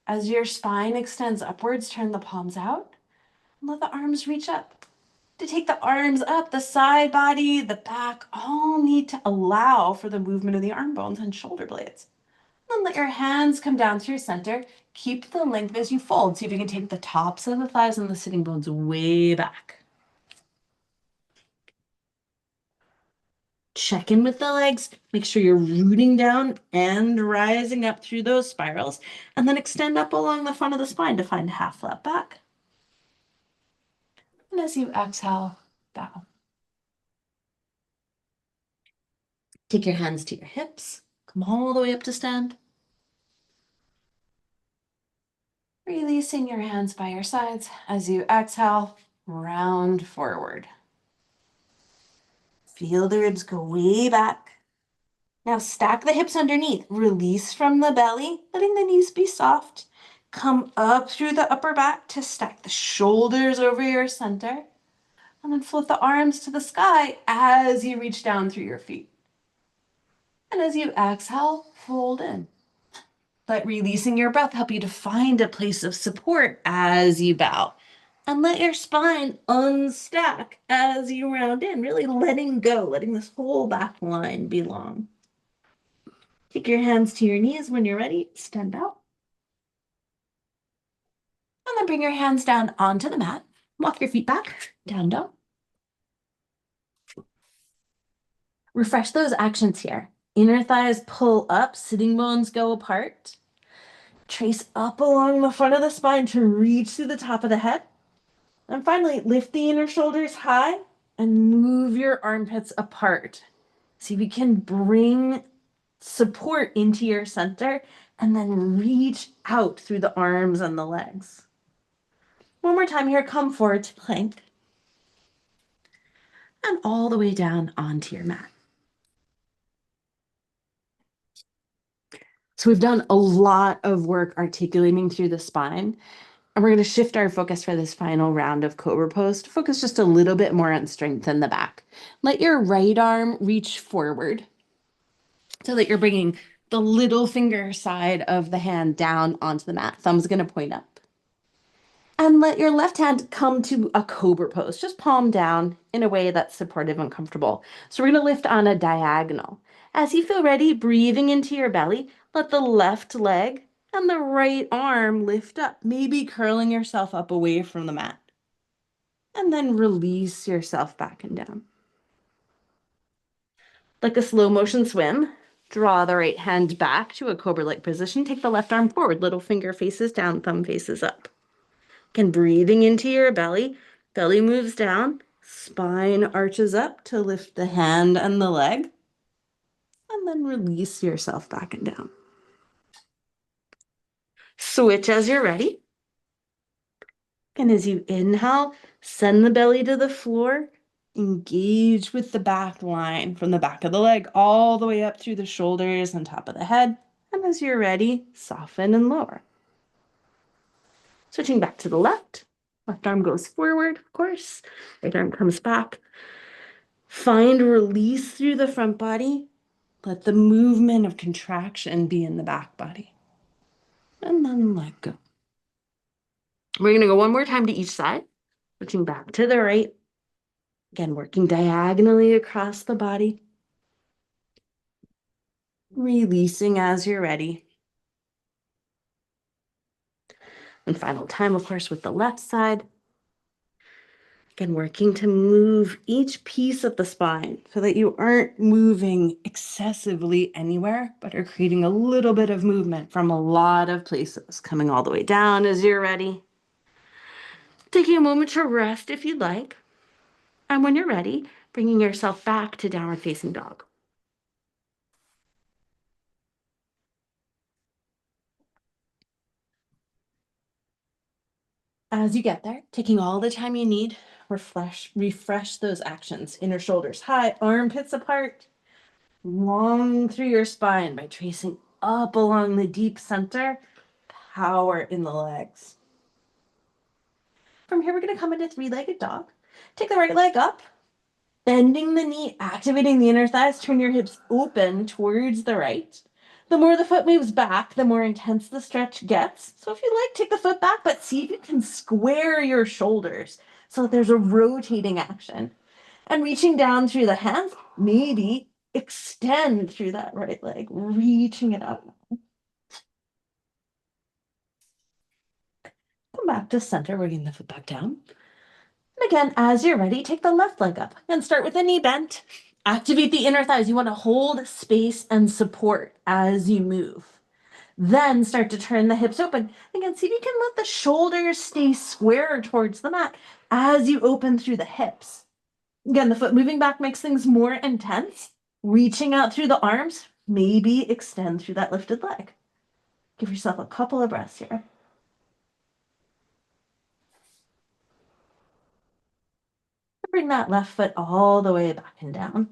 As your spine extends upwards, turn the palms out and let the arms reach up. To take the arms up, the side body, the back, all need to allow for the movement of the arm bones and shoulder blades. Then let your hands come down through center. Keep the length as you fold. See if you can take the tops of the thighs and the sitting bones way back. Check in with the legs. Make sure you're rooting down and rising up through those spirals. And then extend up along the front of the spine to find half flat back. And as you exhale, bow. Take your hands to your hips. Come all the way up to stand. Releasing your hands by your sides. As you exhale, round forward. Feel the ribs go way back. Now stack the hips underneath. Release from the belly, letting the knees be soft. Come up through the upper back to stack the shoulders over your center. And then float the arms to the sky as you reach down through your feet. And as you exhale, fold in. Let releasing your breath help you to find a place of support as you bow. And let your spine unstack as you round in, really letting go, letting this whole back line be long. Take your hands to your knees when you're ready, stand out. And then bring your hands down onto the mat. Walk your feet back, down dog. Refresh those actions here. Inner thighs pull up, sitting bones go apart. Trace up along the front of the spine to reach through the top of the head. And finally, lift the inner shoulders high and move your armpits apart. See if you can bring support into your center and then reach out through the arms and the legs. One more time here, come forward to plank and all the way down onto your mat. So we've done a lot of work articulating through the spine, and we're going to shift our focus for this final round of Cobra Pose to focus just a little bit more on strength in the back. Let your right arm reach forward so that you're bringing the little finger side of the hand down onto the mat. Thumb's going to point up. And let your left hand come to a Cobra Pose, just palm down in a way that's supportive and comfortable. So we're going to lift on a diagonal. As you feel ready, breathing into your belly, let the left leg and the right arm lift up, maybe curling yourself up away from the mat. And then release yourself back and down. Like a slow motion swim. Draw the right hand back to a cobra-like position. Take the left arm forward, little finger faces down, thumb faces up. Again, breathing into your belly. Belly moves down, spine arches up to lift the hand and the leg. And then release yourself back and down. Switch as you're ready. And as you inhale, send the belly to the floor. Engage with the back line from the back of the leg all the way up through the shoulders and top of the head. And as you're ready, soften and lower. Switching back to the left. Left arm goes forward, of course. Right arm comes back. Find release through the front body. Let the movement of contraction be in the back body. And then let go. We're going to go one more time to each side. Switching back to the right. Again, working diagonally across the body. Releasing as you're ready. And final time, of course, with the left side. Again, working to move each piece of the spine so that you aren't moving excessively anywhere, but are creating a little bit of movement from a lot of places. Coming all the way down as you're ready. Taking a moment to rest if you'd like. And when you're ready, bringing yourself back to downward facing dog. As you get there, taking all the time you need, refresh those actions. Inner shoulders high, armpits apart, long through your spine by tracing up along the deep center, power in the legs. From here, we're going to come into three-legged dog. Take the right leg up, bending the knee, activating the inner thighs, turn your hips open towards the right. The more the foot moves back, the more intense the stretch gets. So if you like, take the foot back, but see if you can square your shoulders so that there's a rotating action. And reaching down through the hands, maybe extend through that right leg, reaching it up. Come back to center, bringing the foot back down. And again, as you're ready, take the left leg up and start with the knee bent. Activate the inner thighs. You want to hold space and support as you move. Then start to turn the hips open. Again, see if you can let the shoulders stay square towards the mat as you open through the hips. Again, the foot moving back makes things more intense. Reaching out through the arms, maybe extend through that lifted leg. Give yourself a couple of breaths here. Bring that left foot all the way back and down.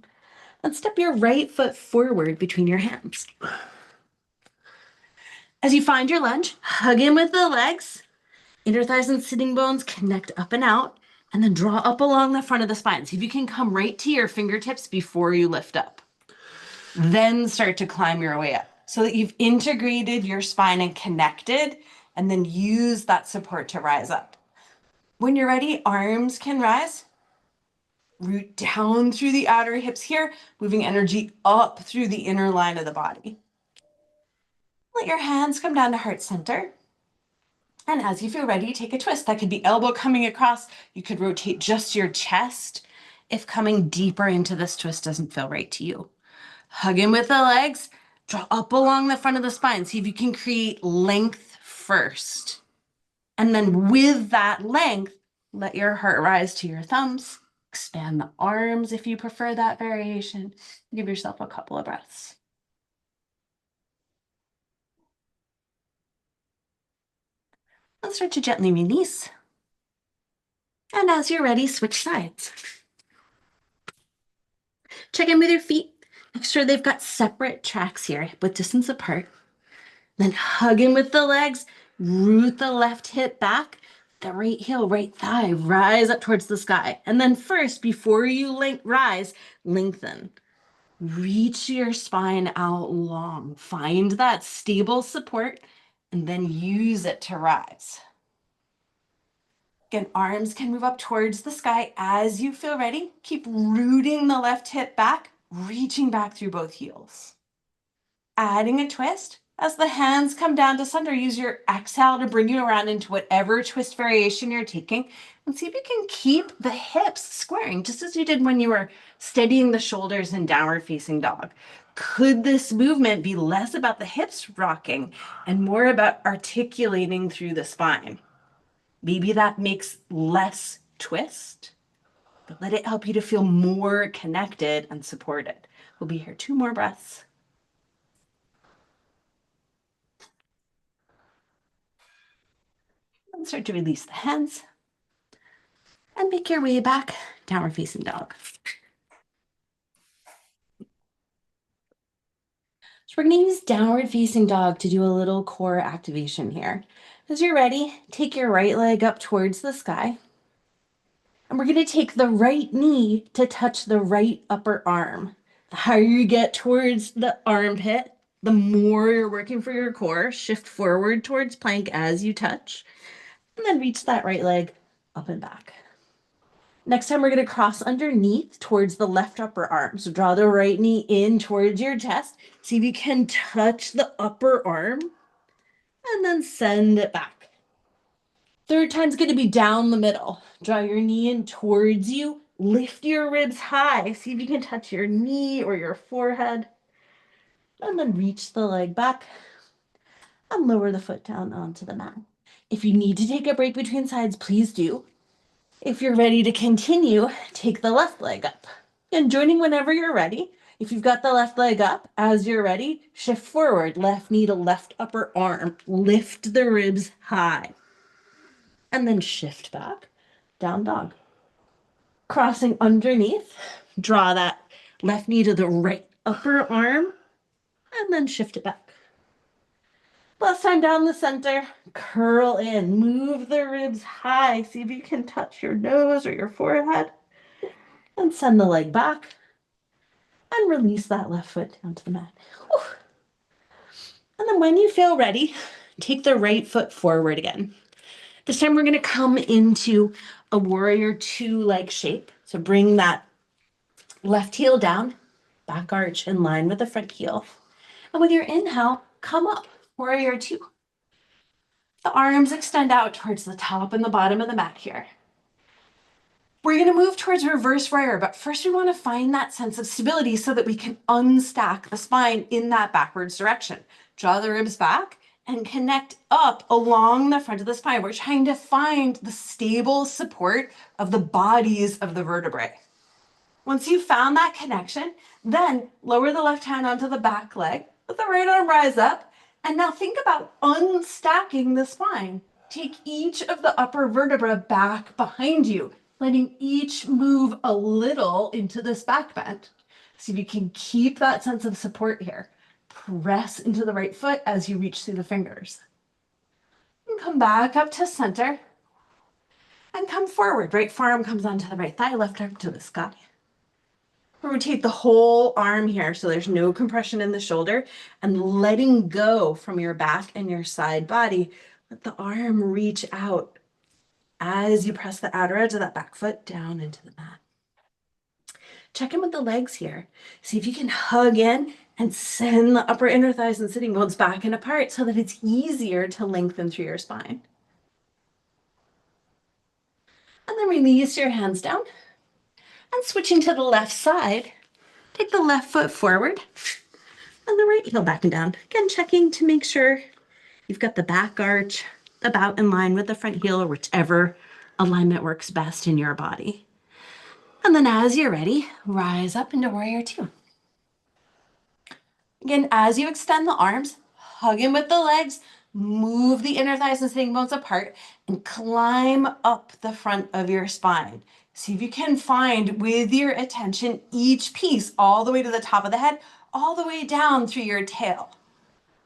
And step your right foot forward between your hands. As you find your lunge, hug in with the legs. Inner thighs and sitting bones connect up and out. And then draw up along the front of the spine. See if you can come right to your fingertips before you lift up. Then start to climb your way up so that you've integrated your spine and connected, and then use that support to rise up. When you're ready, arms can rise. Root down through the outer hips here, moving energy up through the inner line of the body. Let your hands come down to heart center. And as you feel ready, take a twist. That could be elbow coming across. You could rotate just your chest if coming deeper into this twist doesn't feel right to you. Hug in with the legs, draw up along the front of the spine. See if you can create length first. And then with that length, let your heart rise to your thumbs. Expand the arms if you prefer that variation. Give yourself a couple of breaths. And start to gently release. And as you're ready, switch sides. Check in with your feet. Make sure they've got separate tracks here, but distance apart. Then hug in with the legs. Root the left hip back. The right heel, right thigh, rise up towards the sky. And then first, before you rise, lengthen. Reach your spine out long. Find that stable support and then use it to rise. Again, arms can move up towards the sky as you feel ready. Keep rooting the left hip back, reaching back through both heels. Adding a twist. As the hands come down to center, use your exhale to bring you around into whatever twist variation you're taking. And see if you can keep the hips squaring, just as you did when you were steadying the shoulders in downward facing dog. Could this movement be less about the hips rocking and more about articulating through the spine? Maybe that makes less twist, but let it help you to feel more connected and supported. We'll be here 2 more breaths. And start to release the hands and make your way back, downward facing dog. So we're going to use downward facing dog to do a little core activation here. As you're ready, take your right leg up towards the sky. And we're going to take the right knee to touch the right upper arm. The higher you get towards the armpit, the more you're working for your core. Shift forward towards plank as you touch. And then reach that right leg up and back. Next time, we're going to cross underneath towards the left upper arm. So draw the right knee in towards your chest. See if you can touch the upper arm and then send it back. Third time's going to be down the middle. Draw your knee in towards you. Lift your ribs high. See if you can touch your knee or your forehead. And then reach the leg back and lower the foot down onto the mat. If you need to take a break between sides, please do. If you're ready to continue, take the left leg up. And joining whenever you're ready. If you've got the left leg up, as you're ready, shift forward, left knee to left upper arm. Lift the ribs high. And then shift back, down dog. Crossing underneath, draw that left knee to the right upper arm, and then shift it back. Last time down the center, curl in, move the ribs high. See if you can touch your nose or your forehead. And send the leg back. And release that left foot down to the mat. Whew. And then when you feel ready, take the right foot forward again. This time we're going to come into a warrior 2 leg shape. So bring that left heel down, back arch in line with the front heel. And with your inhale, come up, warrior 2. The arms extend out towards the top and the bottom of the mat here. We're going to move towards reverse warrior, but first we want to find that sense of stability so that we can unstack the spine in that backwards direction. Draw the ribs back and connect up along the front of the spine. We're trying to find the stable support of the bodies of the vertebrae. Once you've found that connection, then lower the left hand onto the back leg, let the right arm rise up, and now think about unstacking the spine. Take each of the upper vertebra back behind you, letting each move a little into this back bend. See if you can keep that sense of support here. Press into the right foot as you reach through the fingers. And come back up to center. And come forward. Right forearm comes onto the right thigh, left arm to the sky. Rotate the whole arm here so there's no compression in the shoulder, and letting go from your back and your side body. Let the arm reach out as you press the outer edge of that back foot down into the mat. Check in with the legs here. See if you can hug in and send the upper inner thighs and sitting bones back and apart so that it's easier to lengthen through your spine. And then release your hands down. And switching to the left side, take the left foot forward and the right heel back and down. Again, checking to make sure you've got the back arch about in line with the front heel or whichever alignment works best in your body. And then as you're ready, rise up into warrior 2. Again, as you extend the arms, hug in with the legs, move the inner thighs and sitting bones apart, and climb up the front of your spine. See if you can find, with your attention, each piece all the way to the top of the head, all the way down through your tail.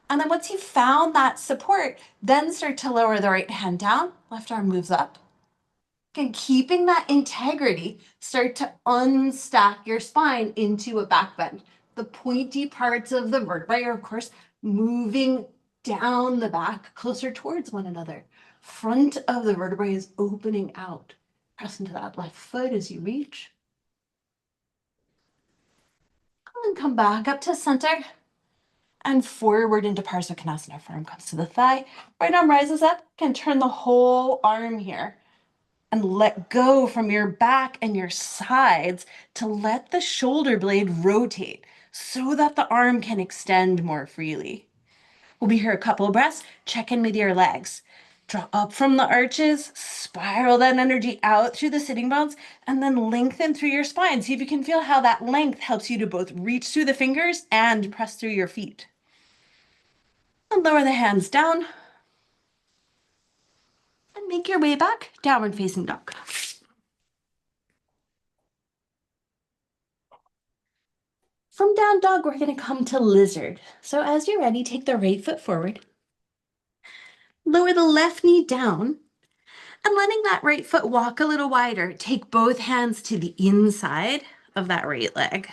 And then once you've found that support, then start to lower the right hand down, left arm moves up. Again, keeping that integrity, start to unstack your spine into a back bend. The pointy parts of the vertebrae are, of course, moving down the back closer towards one another. Front of the vertebrae is opening out. Press into that left foot as you reach. And come back up to center and forward into Parsvakonasana. Forearm comes to the thigh. Right arm rises up. Again, turn the whole arm here. and let go from your back and your sides to let the shoulder blade rotate so that the arm can extend more freely. We'll be here a couple of breaths. Check in with your legs. Draw up from the arches, spiral that energy out through the sitting bones, and then lengthen through your spine. See if you can feel how that length helps you to both reach through the fingers and press through your feet. And lower the hands down and make your way back, downward facing dog. From down dog, we're going to come to lizard. So as you're ready, take the right foot forward, lower the left knee down, and letting that right foot walk a little wider. Take both hands to the inside of that right leg.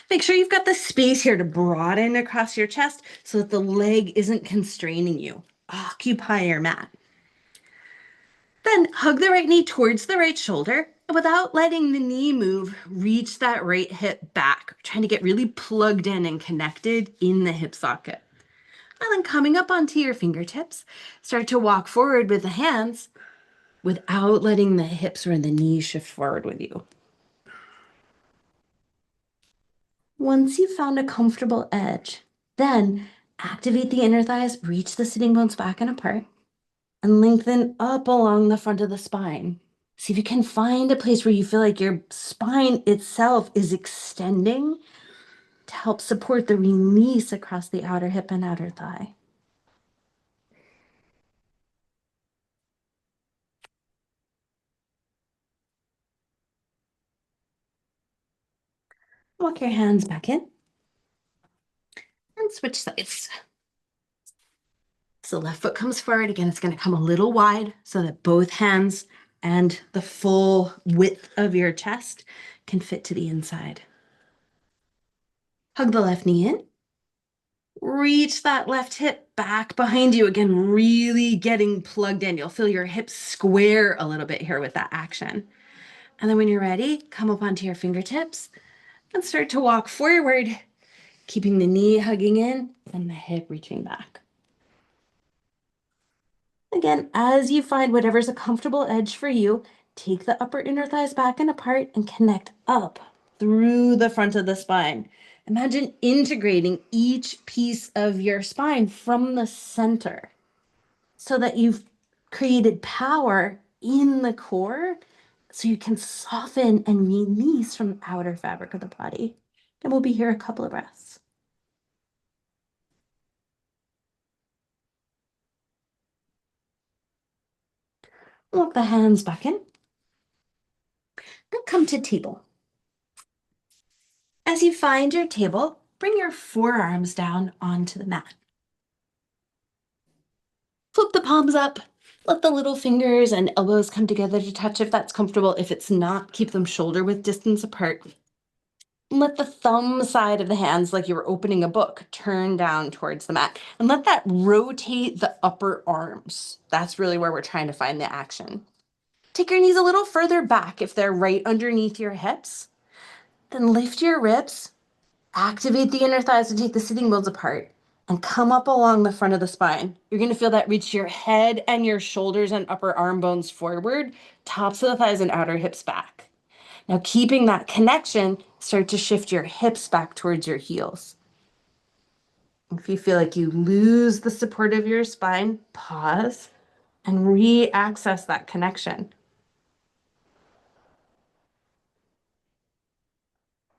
Make sure you've got the space here to broaden across your chest so that the leg isn't constraining you. Occupy your mat. Then hug the right knee towards the right shoulder. Without letting the knee move, reach that right hip back, trying to get really plugged in and connected in the hip socket. And then coming up onto your fingertips, start to walk forward with the hands without letting the hips or the knees shift forward with you. Once you've found a comfortable edge, then activate the inner thighs, reach the sitting bones back and apart, and lengthen up along the front of the spine. See if you can find a place where you feel like your spine itself is extending to help support the release across the outer hip and outer thigh. Walk your hands back in and switch sides. So left foot comes forward. Again, it's going to come a little wide so that both hands and the full width of your chest can fit to the inside. Hug the left knee in. Reach that left hip back behind you. Again, really getting plugged in. You'll feel your hips square a little bit here with that action. And then when you're ready, come up onto your fingertips and start to walk forward, keeping the knee hugging in and the hip reaching back. Again, as you find whatever's a comfortable edge for you, take the upper inner thighs back and apart and connect up through the front of the spine. Imagine integrating each piece of your spine from the center so that you've created power in the core so you can soften and release from the outer fabric of the body. And we'll be here a couple of breaths. Walk the hands back in and come to table. As you find your table, bring your forearms down onto the mat. Flip the palms up. Let the little fingers and elbows come together to touch if that's comfortable. If it's not, keep them shoulder width distance apart. Let the thumb side of the hands, like you were opening a book, turn down towards the mat. And let that rotate the upper arms. That's really where we're trying to find the action. Take your knees a little further back if they're right underneath your hips. Then lift your ribs. Activate the inner thighs to take the sitting bones apart and come up along the front of the spine. You're going to feel that reach your head and your shoulders and upper arm bones forward, tops of the thighs and outer hips back. Now, keeping that connection, start to shift your hips back towards your heels. If you feel like you lose the support of your spine, pause and re-access that connection.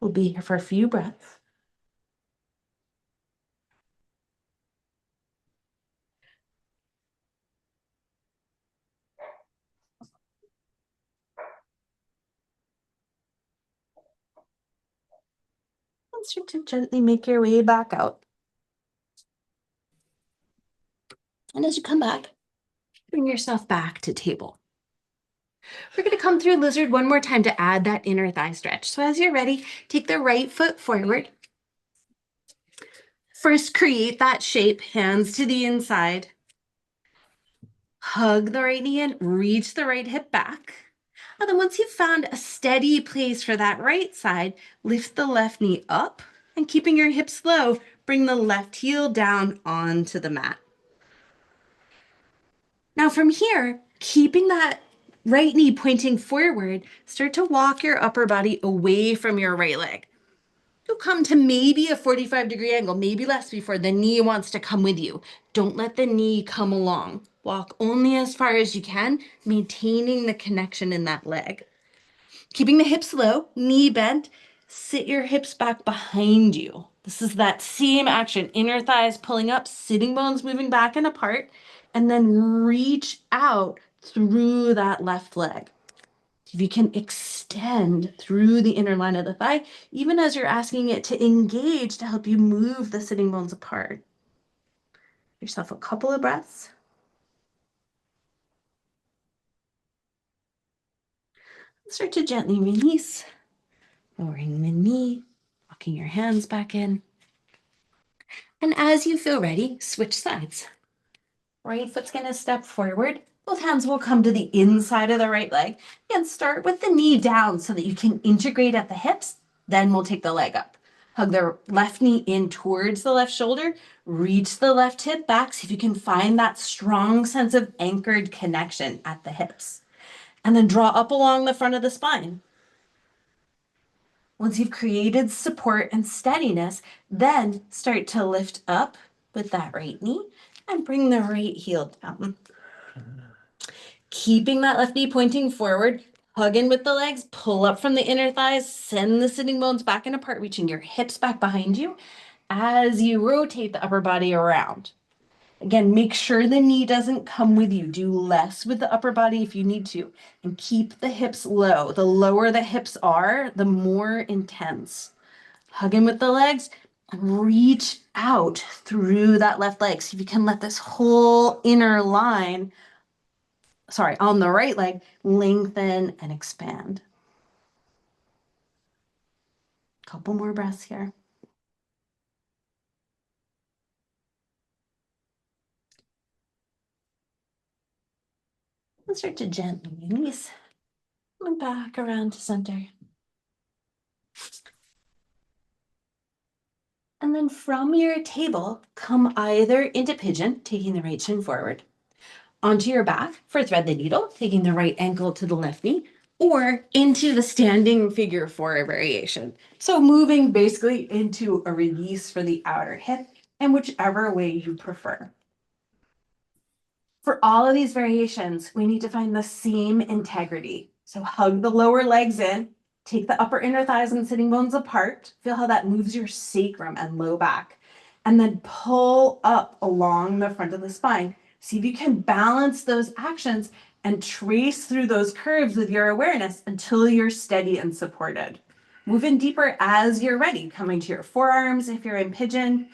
We'll be here for a few breaths. And start to gently make your way back out. And as you come back, bring yourself back to table. We're going to come through lizard one more time to add that inner thigh stretch. So as you're ready, take the right foot forward. First, create that shape, hands to the inside. Hug the right knee in, reach the right hip back. And then once you've found a steady place for that right side, lift the left knee up and keeping your hips low, bring the left heel down onto the mat. Now from here, keeping that right knee pointing forward, start to walk your upper body away from your right leg. You'll come to maybe a 45-degree angle, maybe less before the knee wants to come with you. Don't let the knee come along. Walk only as far as you can, maintaining the connection in that leg. Keeping the hips low, knee bent, sit your hips back behind you. This is that same action, inner thighs pulling up, sitting bones moving back and apart, and then reach out through that left leg. If you can extend through the inner line of the thigh, even as you're asking it to engage to help you move the sitting bones apart. Give yourself a couple of breaths. Start to gently release, lowering the knee, walking your hands back in. And as you feel ready, switch sides. Right foot's going to step forward. Both hands will come to the inside of the right leg. And start with the knee down so that you can integrate at the hips. Then we'll take the leg up. Hug the left knee in towards the left shoulder. Reach the left hip back. See if you can find that strong sense of anchored connection at the hips. And then draw up along the front of the spine. Once you've created support and steadiness, then start to lift up with that right knee and bring the right heel down. Keeping that left knee pointing forward, hug in with the legs, pull up from the inner thighs, send the sitting bones back and apart, reaching your hips back behind you as you rotate the upper body around. Again, make sure the knee doesn't come with you. Do less with the upper body if you need to, and keep the hips low. The lower the hips are, the more intense. Hug in with the legs and reach out through that left leg. See if you can let this whole inner line, on the right leg, lengthen and expand. Couple more breaths here. And start to gently release and back around to center. And then from your table, come either into pigeon, taking the right shin forward, onto your back for thread the needle, taking the right ankle to the left knee, or into the standing figure four variation. So moving basically into a release for the outer hip, and whichever way you prefer. For all of these variations, we need to find the same integrity. So hug the lower legs in, take the upper inner thighs and sitting bones apart. Feel how that moves your sacrum and low back. And then pull up along the front of the spine. See if you can balance those actions and trace through those curves with your awareness until you're steady and supported. Move in deeper as you're ready, coming to your forearms if you're in pigeon,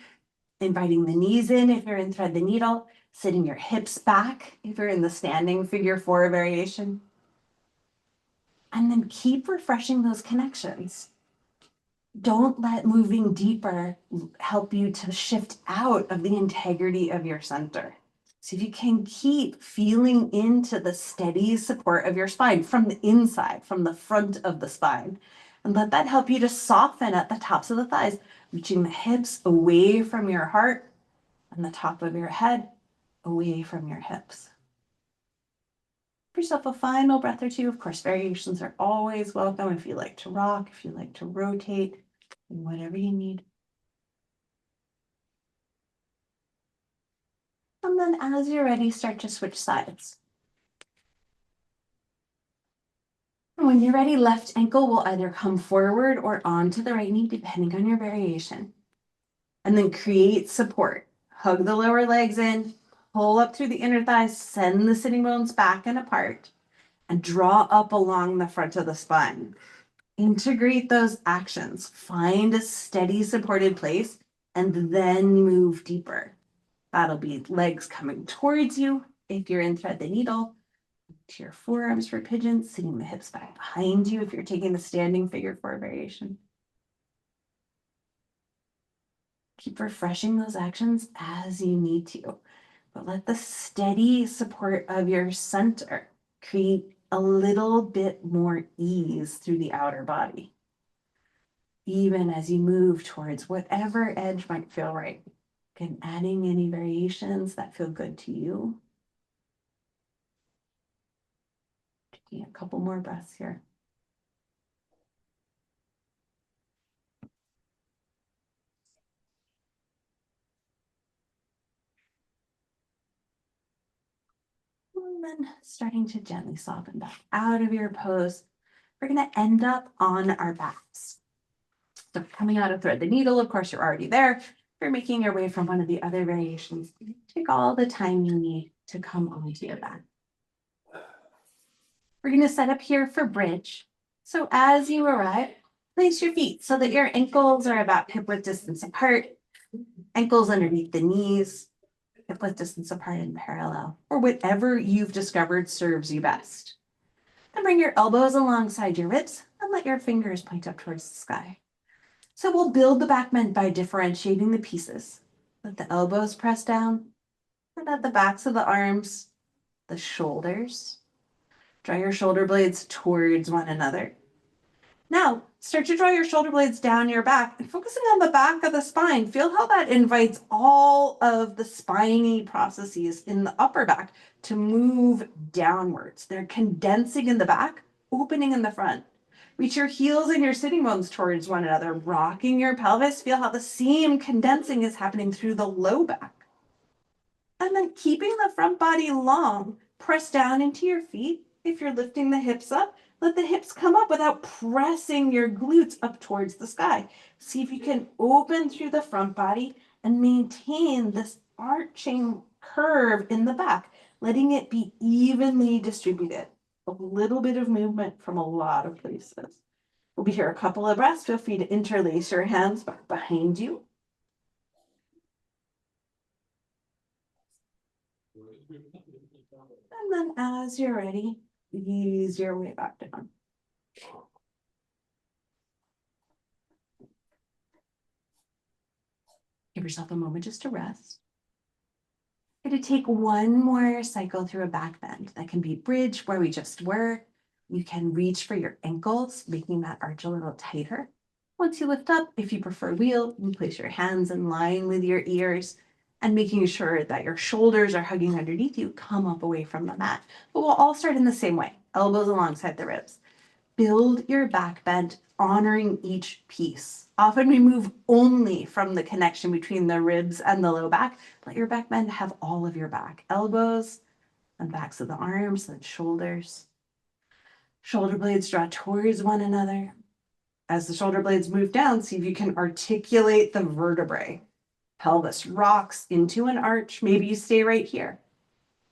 inviting the knees in if you're in thread the needle, sitting your hips back if you're in the standing figure four variation. And then keep refreshing those connections. Don't let moving deeper help you to shift out of the integrity of your center. So if you can keep feeling into the steady support of your spine from the inside, from the front of the spine, and let that help you to soften at the tops of the thighs, reaching the hips away from your heart and the top of your head away from your hips. Give yourself a final breath or two. Of course, variations are always welcome if you like to rock, if you like to rotate, and whatever you need. And then as you're ready, start to switch sides. And when you're ready, left ankle will either come forward or onto the right knee, depending on your variation. And then create support. Hug the lower legs in, pull up through the inner thighs, send the sitting bones back and apart, and draw up along the front of the spine. Integrate those actions. Find a steady supported place and then move deeper. That'll be legs coming towards you if you're in thread the needle, to your forearms for pigeon, sitting the hips back behind you if you're taking the standing figure four variation. Keep refreshing those actions as you need to, but let the steady support of your center create a little bit more ease through the outer body, even as you move towards whatever edge might feel right. Again, adding any variations that feel good to you. Taking a couple more breaths here. And then starting to gently soften back out of your pose. We're going to end up on our backs. So coming out of thread the needle, of course, you're already there. If you're making your way from one of the other variations, take all the time you need to come onto your back. We're going to set up here for bridge. So as you arrive, place your feet so that your ankles are about hip width distance apart, ankles underneath the knees, hip width distance apart and parallel, or whatever you've discovered serves you best. Then bring your elbows alongside your ribs and let your fingers point up towards the sky. So we'll build the back bend by differentiating the pieces. Let the elbows press down, and at the backs of the arms, the shoulders. Draw your shoulder blades towards one another. Now, start to draw your shoulder blades down your back and focusing on the back of the spine. Feel how that invites all of the spiny processes in the upper back to move downwards. They're condensing in the back, opening in the front. Reach your heels and your sitting bones towards one another, rocking your pelvis. Feel how the same condensing is happening through the low back. And then keeping the front body long, press down into your feet. If you're lifting the hips up, let the hips come up without pressing your glutes up towards the sky. See if you can open through the front body and maintain this arching curve in the back, letting it be evenly distributed. A little bit of movement from a lot of places. We'll be here a couple of breaths. Feel free to interlace your hands back behind you. And then as you're ready, ease your way back down. Give yourself a moment just to rest. Going to take one more cycle through a back bend. That can be bridge where we just were. You can reach for your ankles, making that arch a little tighter. Once you lift up, if you prefer wheel, you place your hands in line with your ears and making sure that your shoulders are hugging underneath you, come up away from the mat. But we'll all start in the same way, elbows alongside the ribs. Build your back bend, honoring each piece. Often we move only from the connection between the ribs and the low back. Let your back bend have all of your back. Elbows and backs of the arms and shoulders. Shoulder blades draw towards one another. As the shoulder blades move down, see if you can articulate the vertebrae. Pelvis rocks into an arch. Maybe you stay right here.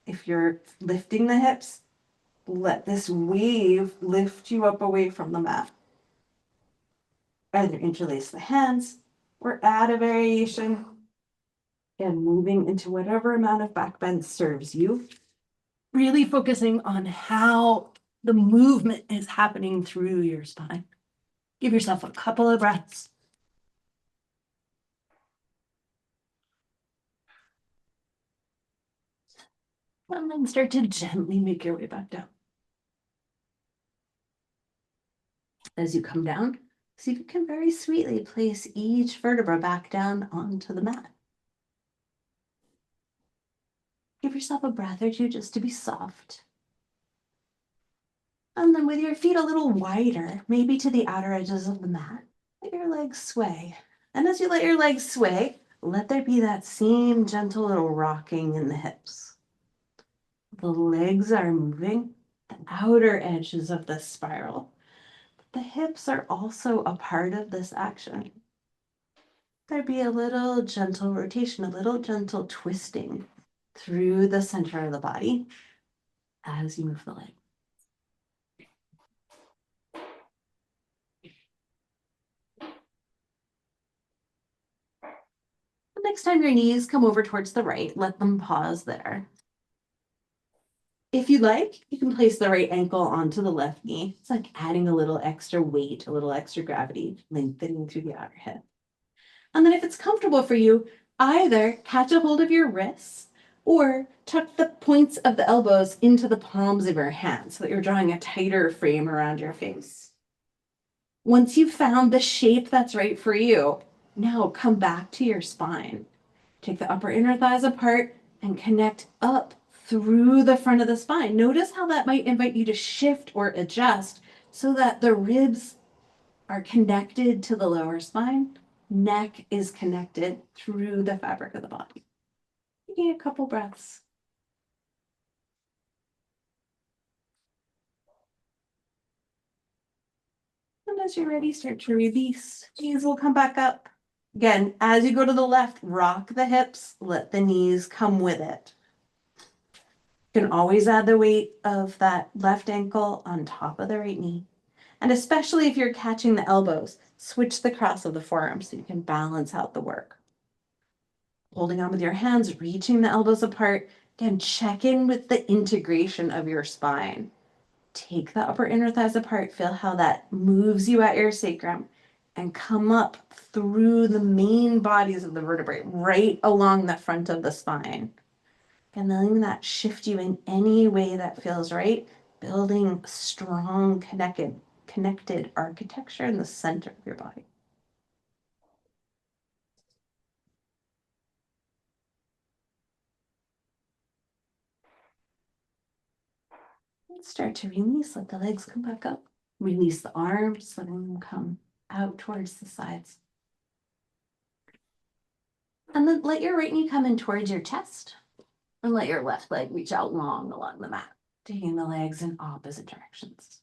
If you're lifting the hips, let this wave lift you up away from the mat. Either interlace the hands or add a variation and moving into whatever amount of back bend serves you. Really focusing on how the movement is happening through your spine. Give yourself a couple of breaths. And then start to gently make your way back down. As you come down, see if you can very sweetly place each vertebra back down onto the mat. Give yourself a breath or two just to be soft. And then with your feet a little wider, maybe to the outer edges of the mat, let your legs sway. And as you let your legs sway, let there be that same gentle little rocking in the hips. The legs are moving, the outer edges of the spiral. The hips are also a part of this action. There be a little gentle rotation, a little gentle twisting through the center of the body as you move the leg. The next time your knees come over towards the right, let them pause there. If you like, you can place the right ankle onto the left knee. It's like adding a little extra weight, a little extra gravity, lengthening through the outer hip. And then if it's comfortable for you, either catch a hold of your wrists or tuck the points of the elbows into the palms of your hands so that you're drawing a tighter frame around your face. Once you've found the shape that's right for you, now come back to your spine. Take the upper inner thighs apart and connect up through the front of the spine. Notice how that might invite you to shift or adjust so that the ribs are connected to the lower spine. Neck is connected through the fabric of the body. Taking a couple breaths. And as you're ready, start to release. Knees will come back up. Again, as you go to the left, rock the hips, let the knees come with it. You can always add the weight of that left ankle on top of the right knee. And especially if you're catching the elbows, switch the cross of the forearms so you can balance out the work. Holding on with your hands, reaching the elbows apart. Again, check in with the integration of your spine. Take the upper inner thighs apart. Feel how that moves you at your sacrum and come up through the main bodies of the vertebrae, right along the front of the spine. And letting that shift you in any way that feels right, building strong, connected architecture in the center of your body. And start to release, let the legs come back up. Release the arms, letting them come out towards the sides. And then let your right knee come in towards your chest. And let your left leg reach out long along the mat, taking the legs in opposite directions.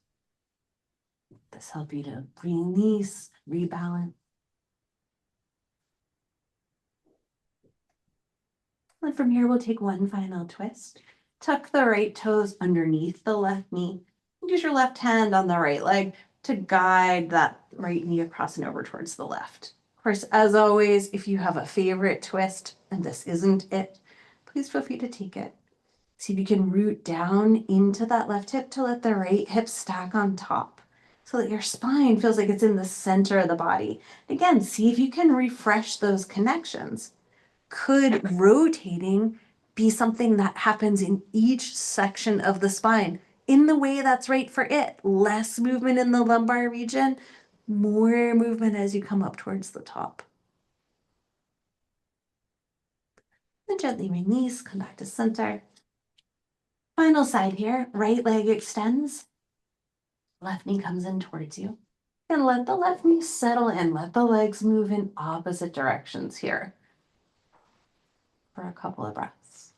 This helps you to release, rebalance. And from here, we'll take one final twist. Tuck the right toes underneath the left knee. Use your left hand on the right leg to guide that right knee across and over towards the left. Of course, as always, if you have a favorite twist and this isn't it, please feel free to take it. See if you can root down into that left hip to let the right hip stack on top so that your spine feels like it's in the center of the body. Again, see if you can refresh those connections. Could rotating be something that happens in each section of the spine in the way that's right for it? Less movement in the lumbar region, more movement as you come up towards the top. Then gently release, come back to center. Final side here, right leg extends, left knee comes in towards you. And let the left knee settle in. Let the legs move in opposite directions here for a couple of breaths.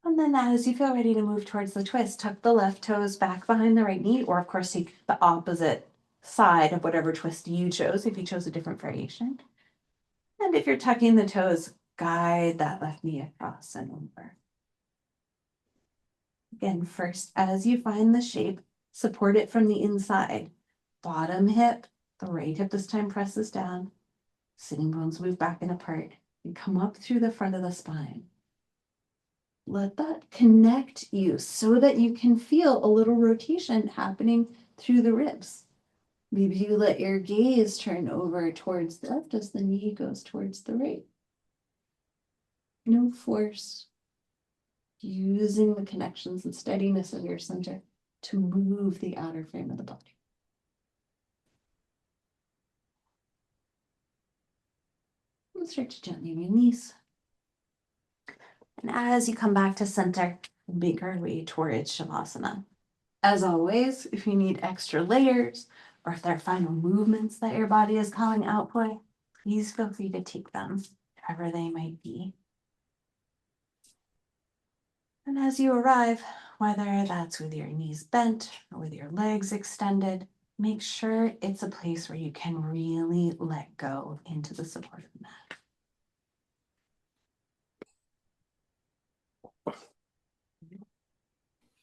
And then as you feel ready to move towards the twist, tuck the left toes back behind the right knee, or of course take the opposite side of whatever twist you chose, if you chose a different variation. And if you're tucking the toes, guide that left knee across and over. Again, first, as you find the shape, support it from the inside. Bottom hip, the right hip this time presses down. Sitting bones move back and apart and come up through the front of the spine. Let that connect you so that you can feel a little rotation happening through the ribs. Maybe you let your gaze turn over towards the left as the knee goes towards the right. No force. Using the connections and steadiness of your center to move the outer frame of the body. And start to gently release. And as you come back to center, make our way towards Shavasana. As always, if you need extra layers or if there are final movements that your body is calling out for, please feel free to take them, wherever they might be. And as you arrive, whether that's with your knees bent or with your legs extended, make sure it's a place where you can really let go into the support of the mat.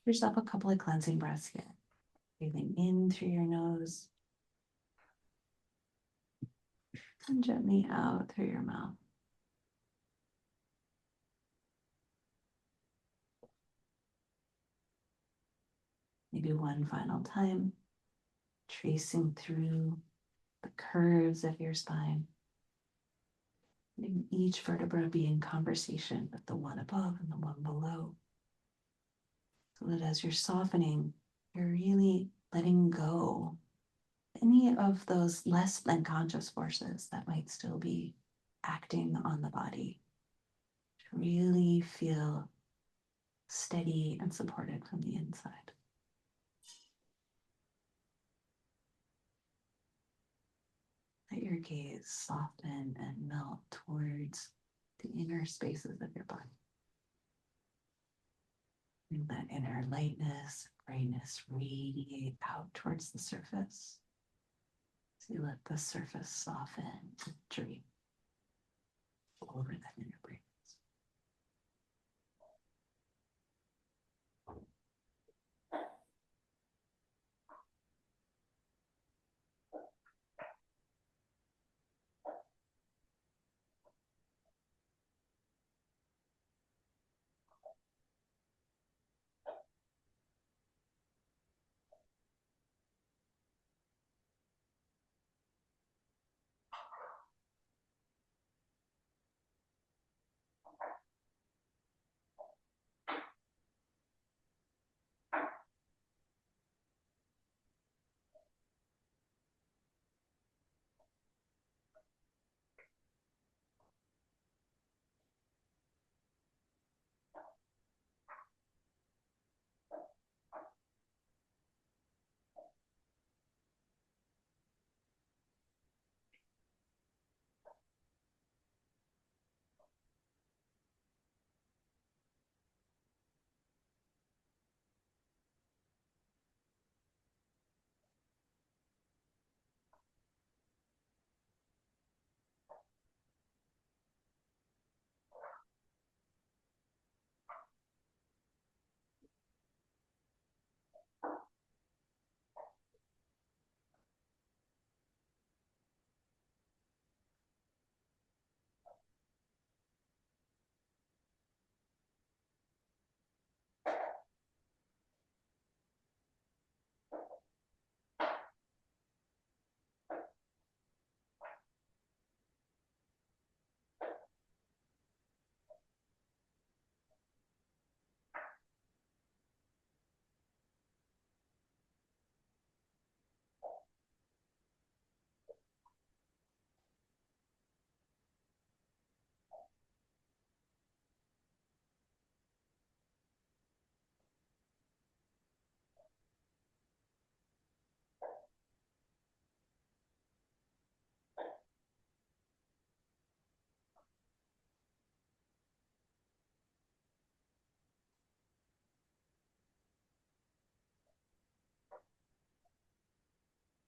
Give yourself a couple of cleansing breaths here. Breathing in through your nose and gently out through your mouth. Maybe one final time, tracing through the curves of your spine. Letting each vertebra be in conversation with the one above and the one below. So that as you're softening, you're really letting go any of those less than conscious forces that might still be acting on the body to really feel steady and supported from the inside. Let your gaze soften and melt towards the inner spaces of your body. And that inner lightness, brightness radiate out towards the surface. So you let the surface soften and drape over that inner brightness.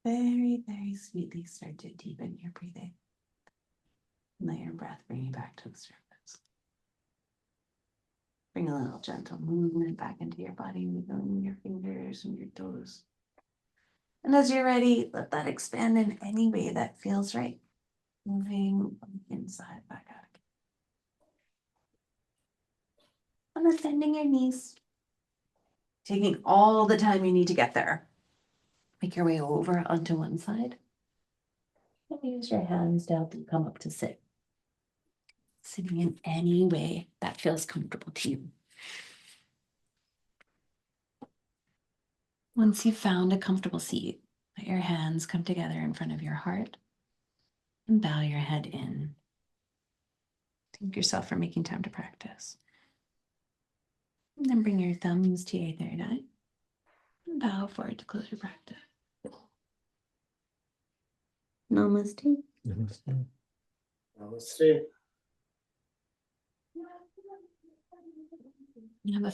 Very, very sweetly start to deepen your breathing. Let your breath bring you back to the surface. Bring a little gentle movement back into your body, moving your fingers and your toes. And as you're ready, let that expand in any way that feels right. Moving from the inside back out. And then bending your knees. Taking all the time you need to get there. Make your way over onto one side. And use your hands to help you come up to sit. Sitting in any way that feels comfortable to you. Once you've found a comfortable seat, let your hands come together in front of your heart and bow your head in. Thank yourself for making time to practice. And then bring your thumbs to your third eye and bow forward to close your practice. Namaste. Namaste. Namaste. You have a